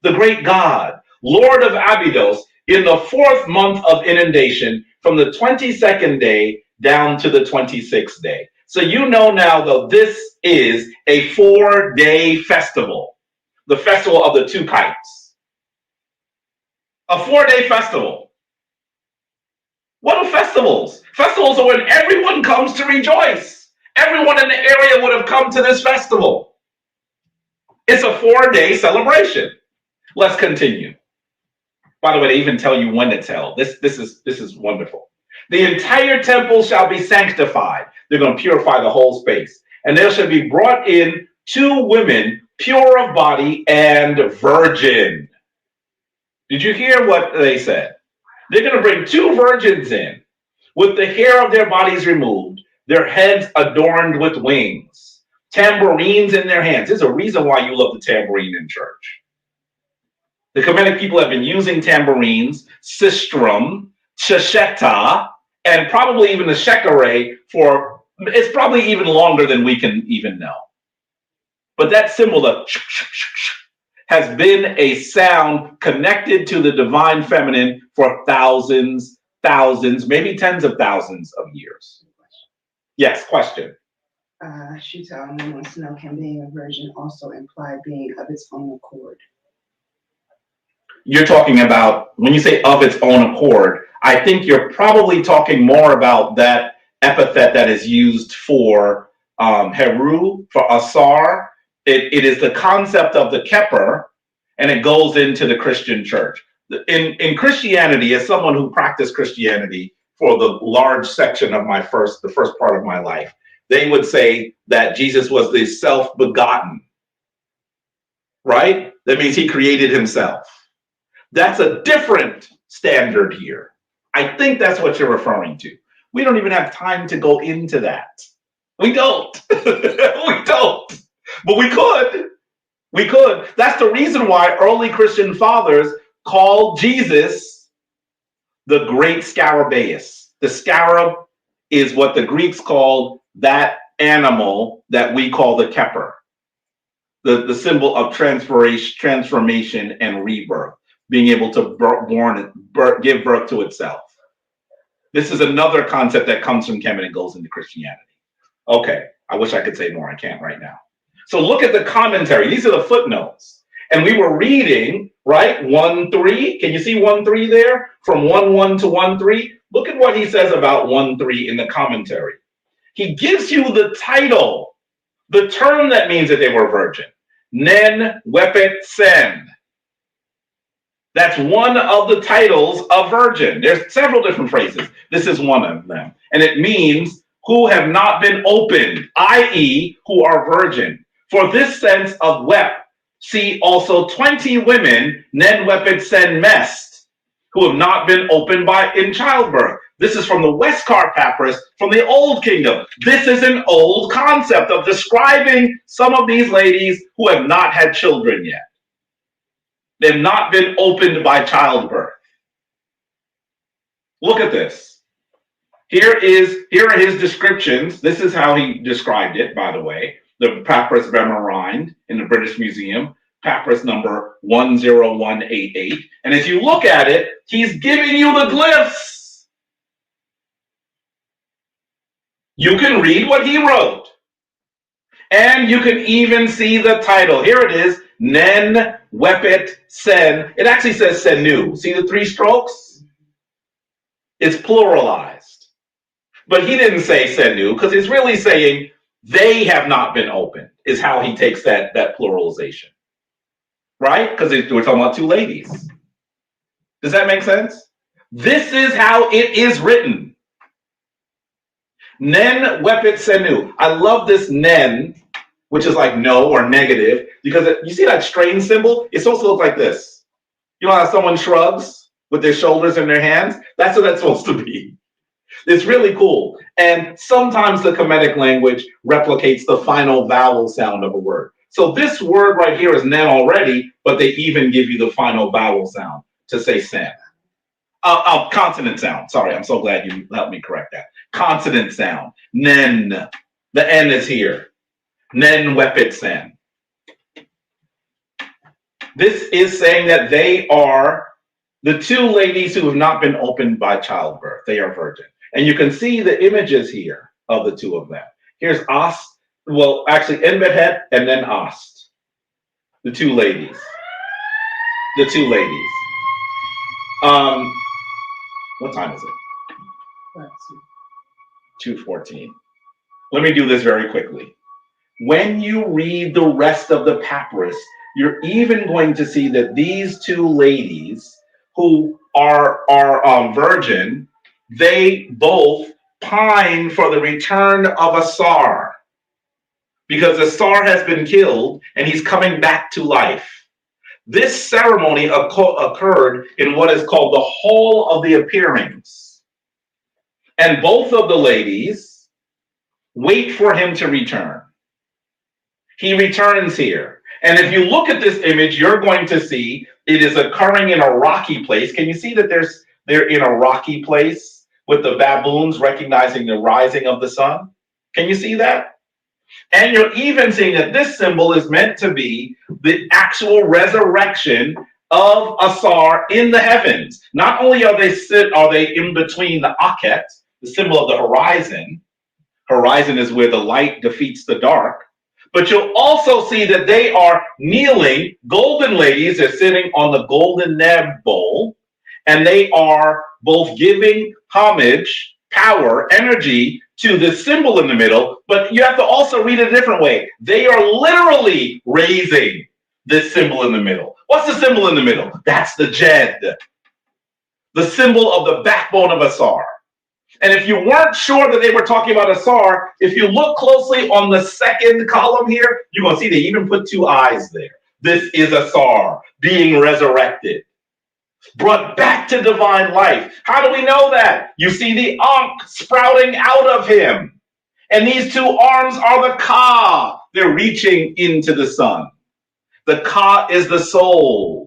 The great God, Lord of Abydos, in the 4th month of inundation, from the 22nd day, down to the 26th day. So you know now, though, this is a 4-day festival, the festival of the two kites. A 4-day festival. What are festivals? Festivals are when everyone comes to rejoice. Everyone in the area would have come to this festival. It's a 4-day celebration. Let's continue. By the way, they even tell you when it's held. This is wonderful. The entire temple shall be sanctified. They're going to purify the whole space. And there shall be brought in 2 women, pure of body and virgin. Did you hear what they said? They're going to bring 2 virgins in with the hair of their bodies removed, their heads adorned with wings, tambourines in their hands. There's a reason why you love the tambourine in church. The Kemetic people have been using tambourines, sistrum, shesheta, and probably even the shekere for, it's probably even longer than we can even know. But that symbol, the has been a sound connected to the divine feminine for thousands, maybe tens of thousands of years. Yes, question. Shita wants to know, can being a virgin also imply being of its own accord? You're talking about, when you say of its own accord, I think you're probably talking more about that epithet that is used for Heru, for Asar. It is the concept of the Keper, and it goes into the Christian church. In Christianity, as someone who practiced Christianity for the large section of the first part of my life, they would say that Jesus was the self-begotten, right? That means he created himself. That's a different standard here. I think that's what you're referring to. We don't even have time to go into that. We don't. We don't. But we could. We could. That's the reason why early Christian fathers called Jesus the great scarabaeus. The scarab is what the Greeks called that animal that we call the keper, the symbol of transformation and rebirth, being able to give birth to itself. This is another concept that comes from Kemet and goes into Christianity. Okay, I wish I could say more. I can't right now. So look at the commentary. These are the footnotes. And we were reading, right, 1:3. Can you see 1:3 there? From 1:1 to 1:3. Look at what he says about 1:3 in the commentary. He gives you the title, the term that means that they were virgin. Nen wepet sen. That's one of the titles of virgin. There's several different phrases. This is one of them. And it means who have not been opened, i.e., who are virgin. For this sense of wep, see also 20 women, nen wepet sen mest, who have not been opened in childbirth. This is from the Westcar Papyrus from the Old Kingdom. This is an old concept of describing some of these ladies who have not had children yet. They've not been opened by childbirth. Look at this. Here are his descriptions. This is how he described it, by the way. The Papyrus Bremer-Rhind in the British Museum, Papyrus number 10188. And as you look at it, he's giving you the glyphs. You can read what he wrote. And you can even see the title. Here it is, Nen Wepet Sen. It actually says Senu. See the 3 strokes? It's pluralized. But he didn't say Senu because he's really saying they have not been opened, is how he takes that pluralization. Right? Because we're talking about 2 ladies. Does that make sense? This is how it is written. Nen wepet senu. I love this nen, which is like no or negative, because you see that strain symbol? It's supposed to look like this. You know how someone shrugs with their shoulders and their hands? That's what that's supposed to be. It's really cool. And sometimes the Kemetic language replicates the final vowel sound of a word. So this word right here is nen already, but they even give you the final vowel sound to say sen. Consonant sound. Sorry, I'm so glad you helped me correct that. Consonant sound. Nen. The N is here. Nen wepet sen. This is saying that they are the 2 ladies who have not been opened by childbirth. They are virgin. And you can see the images here of the two of them. Here's Ast, well, actually Amenhotep and then Ast, the two ladies. The two ladies. What time is it? 2:14. Let me do this very quickly. When you read the rest of the papyrus, you're even going to see that these two ladies who are virgin, they both pine for the return of Asar, because Asar has been killed and he's coming back to life. This ceremony occurred in what is called the Hall of the Appearings. And both of the ladies wait for him to return. He returns here. And if you look at this image, you're going to see it is occurring in a rocky place. Can you see that they're in a rocky place with the baboons recognizing the rising of the sun? Can you see that? And you're even seeing that this symbol is meant to be the actual resurrection of Asar in the heavens. Not only are they in between the Akhet, the symbol of the horizon. Horizon is where the light defeats the dark. But you'll also see that they are kneeling. Golden ladies are sitting on the golden neb bowl, and they are both giving homage, power, energy to the symbol in the middle. But you have to also read it a different way. They are literally raising this symbol in the middle. What's the symbol in the middle? That's the Jed, the symbol of the backbone of Asar. And if you weren't sure that they were talking about Asar, if you look closely on the second column here, you're going to see they even put two eyes there. This is Asar being resurrected, brought back to divine life. How do we know that? You see the Ankh sprouting out of him. And these two arms are the Ka. They're reaching into the sun. The Ka is the soul.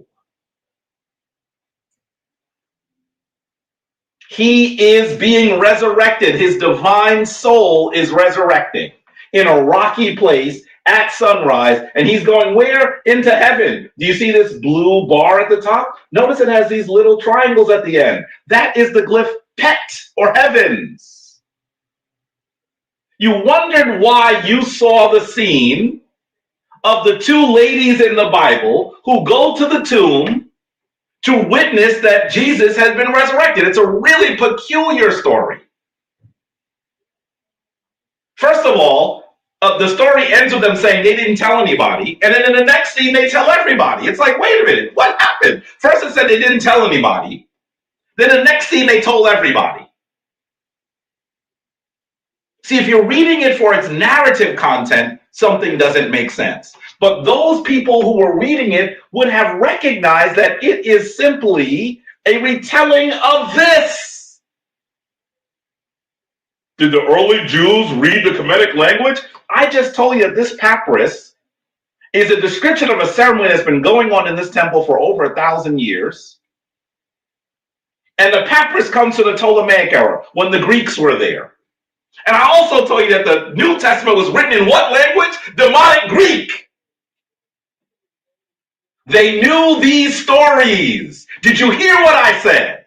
He is being resurrected. His divine soul is resurrecting in a rocky place at sunrise. And he's going where? Into heaven. Do you see this blue bar at the top? Notice it has these little triangles at the end. That is the glyph Pet, or heavens. You wondered why you saw the scene of the two ladies in the Bible who go to the tomb to witness that Jesus has been resurrected. It's a really peculiar story. First of all, the story ends with them saying they didn't tell anybody, and then in the next scene they tell everybody. It's like, wait a minute, what happened? First it said they didn't tell anybody, then the next scene they told everybody. See, if you're reading it for its narrative content, something doesn't make sense. But those people who were reading it would have recognized that it is simply a retelling of this. Did the early Jews read the Kemetic language? I just told you that this papyrus is a description of a ceremony that's been going on in this temple for over 1,000 years. And the papyrus comes to the Ptolemaic era, when the Greeks were there. And I also told you that the New Testament was written in what language? Demonic Greek. They knew these stories. Did you hear what I said?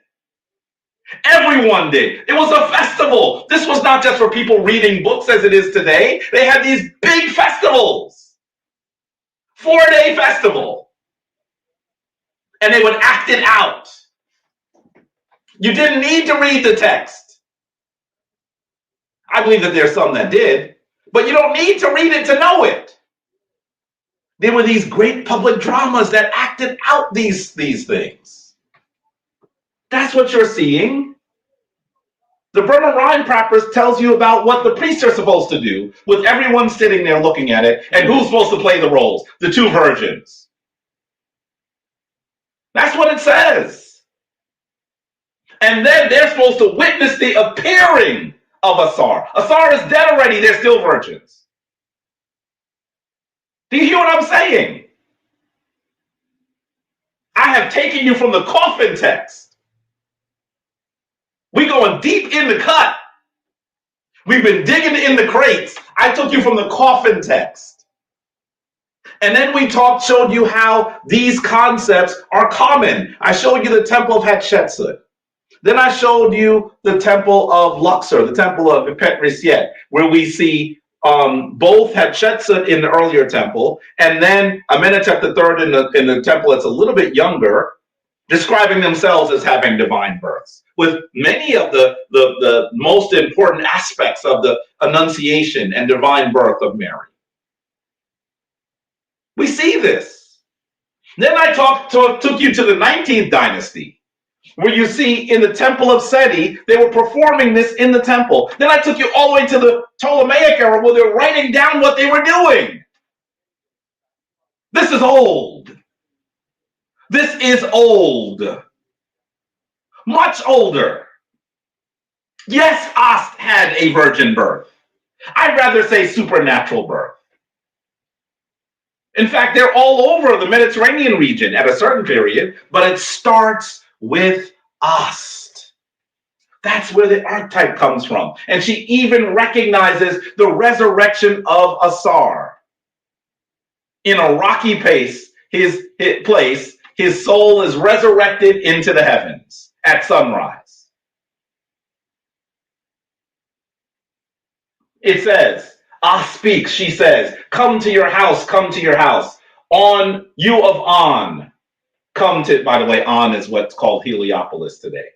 Everyone did. It was a festival. This was not just for people reading books as it is today. They had these big festivals. 4-day festival. And they would act it out. You didn't need to read the text. I believe that there's some that did, but you don't need to read it to know it. There were these great public dramas that acted out these things. That's what you're seeing. The Bremer-Rhind Papyrus tells you about what the priests are supposed to do, with everyone sitting there looking at it, and who's supposed to play the roles? The two virgins. That's what it says. And then they're supposed to witness the appearing of Asar. Asar is dead already, they're still virgins. Do you hear what I'm saying? I have taken you from the Coffin text. We're going deep in the cut. We've been digging in the crates. I took you from the Coffin text. And then we showed you how these concepts are common. I showed you the temple of Hatshepsut. Then I showed you the temple of Luxor, the temple of Het-Heru, where we see both Hatshepsut in the earlier temple, and then Amenhotep III in the temple that's a little bit younger, describing themselves as having divine births, with many of the most important aspects of the Annunciation and divine birth of Mary. We see this. Then I took you to the 19th dynasty, where you see in the temple of Seti, they were performing this in the temple. Then I took you all the way to the Ptolemaic era, where they're writing down what they were doing. This is old. This is old. Much older. Yes, Ast had a virgin birth. I'd rather say supernatural birth. In fact, they're all over the Mediterranean region at a certain period, but it starts with Ast. That's where the archetype comes from. And she even recognizes the resurrection of Asar. In a rocky place, his soul is resurrected into the heavens at sunrise. It says, speaks, she says, come to your house, come to your house. On you of An. Come to, by the way, An is what's called Heliopolis today.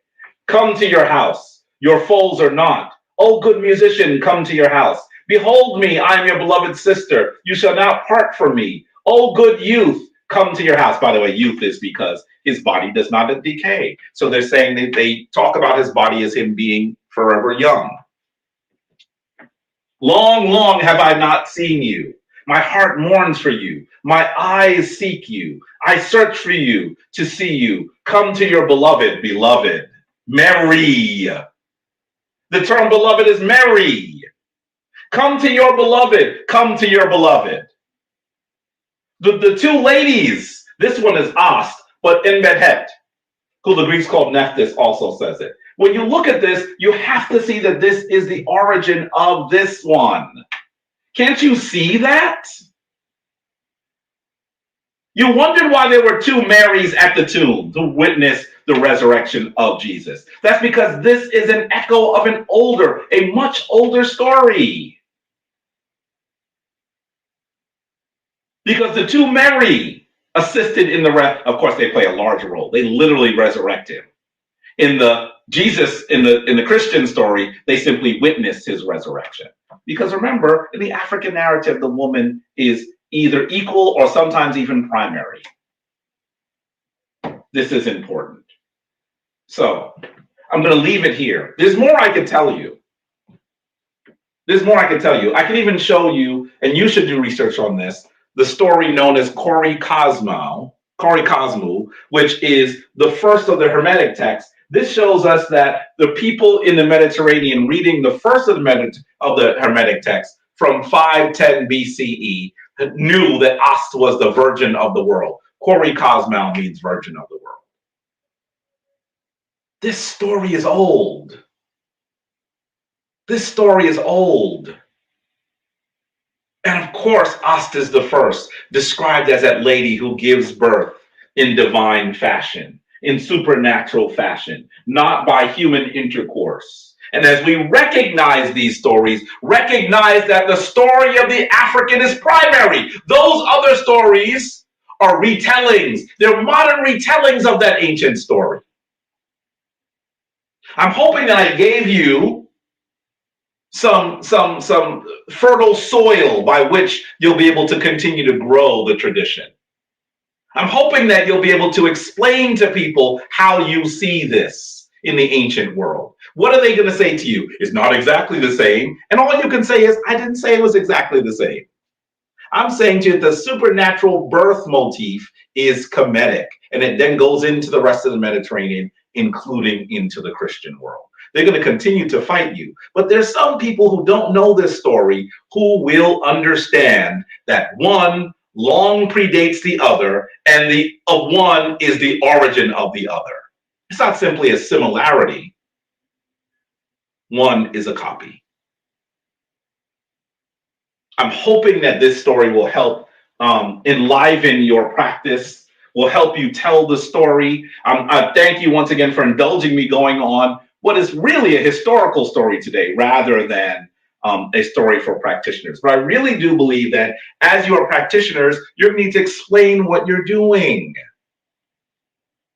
Come to your house. Your foes are not. O good musician, come to your house. Behold me, I am your beloved sister. You shall not part from me. O good youth, come to your house. By the way, youth is because his body does not decay. So they're saying that they talk about his body as him being forever young. Long, long have I not seen you. My heart mourns for you. My eyes seek you. I search for you to see you. Come to your beloved, beloved. Mary. The term beloved is Mary. Come to your beloved. Come to your beloved. The two ladies, this one is Ast, but An Em Maat, who the Greeks called Nephthys, also says it. When you look at this, you have to see that this is the origin of this one. Can't you see that? You wondered why there were two Marys at the tomb to witness the resurrection of Jesus. That's because this is an echo of a much older story. Because the two Mary assisted in of course they play a larger role. They literally resurrect him. In the Christian story, they simply witnessed his resurrection. Because remember, in the African narrative, the woman is either equal or sometimes even primary. This is important. So I'm going to leave it here. There's more I could tell you. I can even show you, and you should do research on this, the story known as Kori Kosmu, which is the first of the Hermetic texts. This shows us that the people in the Mediterranean reading the first of the Hermetic text from 510 BCE knew that Ast was the virgin of the world. Kori Kosmu means virgin of the world. This story is old. And of course, Ast is the first, described as that lady who gives birth in divine fashion, in supernatural fashion, not by human intercourse. And as we recognize these stories, recognize that the story of the African is primary. Those other stories are retellings. They're modern retellings of that ancient story. I'm hoping that I gave you some fertile soil by which you'll be able to continue to grow the tradition. I'm hoping that you'll be able to explain to people how you see this in the ancient world. What are they going to say to you? It's not exactly the same. And all you can say is, I didn't say it was exactly the same. I'm saying to you the supernatural birth motif is Kemetic, and it then goes into the rest of the Mediterranean, including into the Christian world. They're going to continue to fight you. But there's some people who don't know this story who will understand that one long predates the other, and the of one is the origin of the other. It's not simply a similarity. One is a copy. I'm hoping that this story will help enliven your practice will help you tell the story. I thank you once again for indulging me going on what is really a historical story today rather than a story for practitioners. But I really do believe that as you are practitioners, you're going to need to explain what you're doing.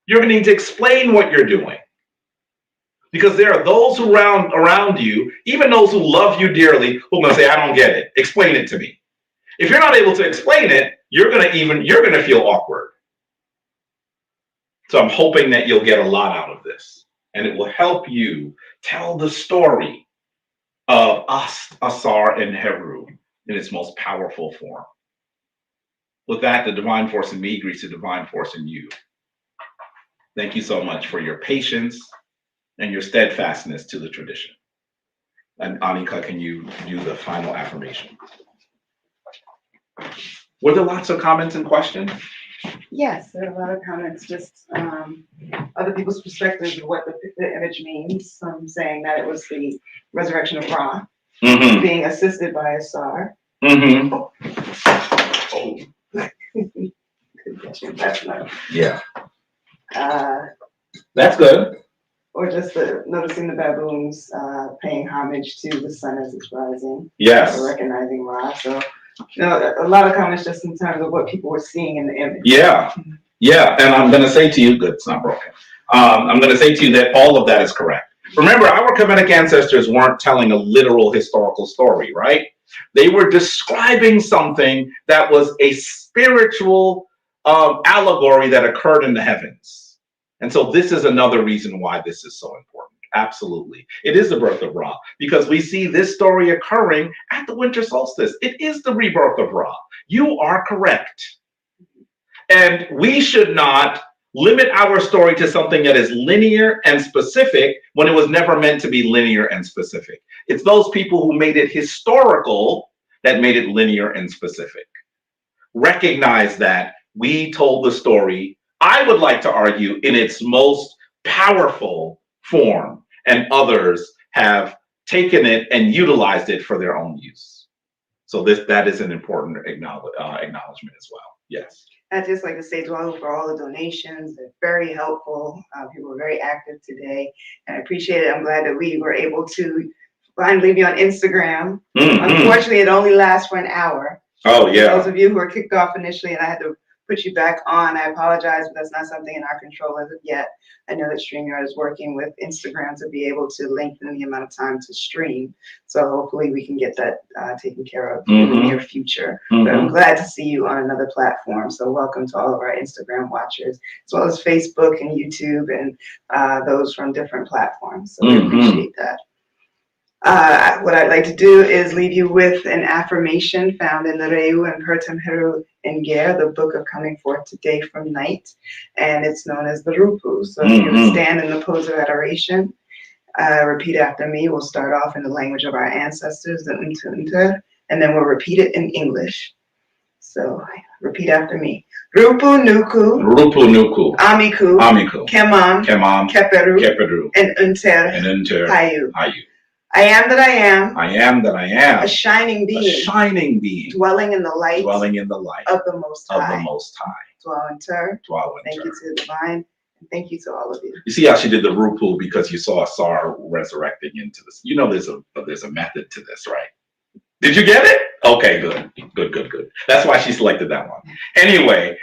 You're going to need to explain what you're doing. Because there are those around you, even those who love you dearly, who are going to say, I don't get it. Explain it to me. If you're not able to explain it, you're going to feel awkward. So I'm hoping that you'll get a lot out of this, and it will help you tell the story of Asar and Heru in its most powerful form. With that, the divine force in me greets the divine force in you. Thank you so much for your patience and your steadfastness to the tradition. And Anika, can you do the final affirmation? Were there lots of comments and questions? Yes, there are a lot of comments, just other people's perspectives of what the image means. Some saying that it was the resurrection of Ra, being assisted by Asar. Oh. That's not. Yeah. That's good. Or just noticing the baboons paying homage to the sun as it's rising. Yes. Or recognizing Ra. So, a lot of comments just in terms of what people were seeing in the image. Yeah. Yeah. And I'm going to say to you, good, it's not broken. I'm going to say to you that all of that is correct. Remember, our Kemetic ancestors weren't telling a literal historical story, right? They were describing something that was a spiritual allegory that occurred in the heavens. And so this is another reason why this is so important. Absolutely. It is the birth of Ra, because we see this story occurring at the winter solstice. It is the rebirth of Ra. You are correct. And we should not limit our story to something that is linear and specific when it was never meant to be linear and specific. It's those people who made it historical that made it linear and specific. Recognize that we told the story, I would like to argue, in its most powerful form, and others have taken it and utilized it for their own use. So that is an important acknowledgement as well. Yes. I'd just like to say to all for all the donations. They're very helpful. People were very active today, and I appreciate it. I'm glad that we were able to finally be on Instagram. Unfortunately, it only lasts for an hour. Oh, yeah. For those of you who were kicked off initially, and I had to put you back on, I apologize, but that's not something in our control as of yet. I know that StreamYard is working with Instagram to be able to lengthen the amount of time to stream. So hopefully we can get that taken care of in the near future. But I'm glad to see you on another platform. So welcome to all of our Instagram watchers, as well as Facebook and YouTube and those from different platforms. So we appreciate that. What I'd like to do is leave you with an affirmation found in the Reu and Het-Heru in Ger, the book of coming forth today from night, and it's known as the Rupu. So you're going to stand in the pose of adoration. Repeat after me. We'll start off in the language of our ancestors, the Unter, and then we'll repeat it in English. So repeat after me. Rupu Nuku. Rupu Nuku. Amiku. Amiku. Kemam. Kemam. Keperu. Keperu. And Unter. And Unter. Hayu. Hayu. I am that I am. I am that I am. A shining being. A shining being. Dwelling in the light. Dwelling in the light. Of the Most High. Of the Most High. Dwell in Ter. Dwell in Thank Ter. you to the divine. And thank you to all of you. You see how she did the Rupu because you saw Asar resurrecting into this. You know there's a method to this, right? Did you get it? Okay, good. Good. That's why she selected that one. Anyway,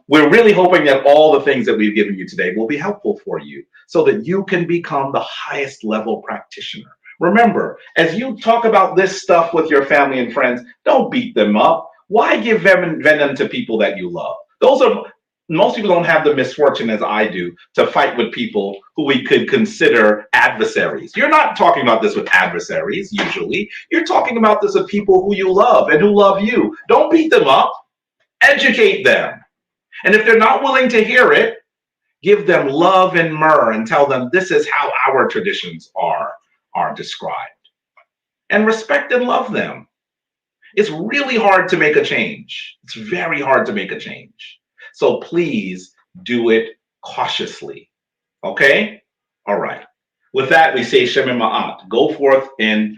we're really hoping that all the things that we've given you today will be helpful for you so that you can become the highest level practitioner. Remember, as you talk about this stuff with your family and friends, don't beat them up. Why give venom to people that you love? Most people don't have the misfortune as I do to fight with people who we could consider adversaries. You're not talking about this with adversaries, usually. You're talking about this with people who you love and who love you. Don't beat them up. Educate them. And if they're not willing to hear it, give them love and myrrh and tell them this is how our traditions are described. And respect and love them. It's really hard to make a change. It's very hard to make a change. So please do it cautiously. Okay? All right. With that, we say An Em Maat. Go forth in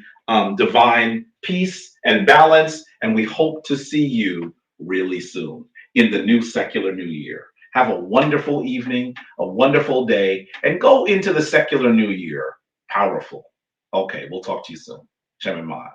divine peace and balance, and we hope to see you really soon in the new secular new year. Have a wonderful evening, a wonderful day, and go into the secular new year powerful. Okay, we'll talk to you soon. An Em Maat.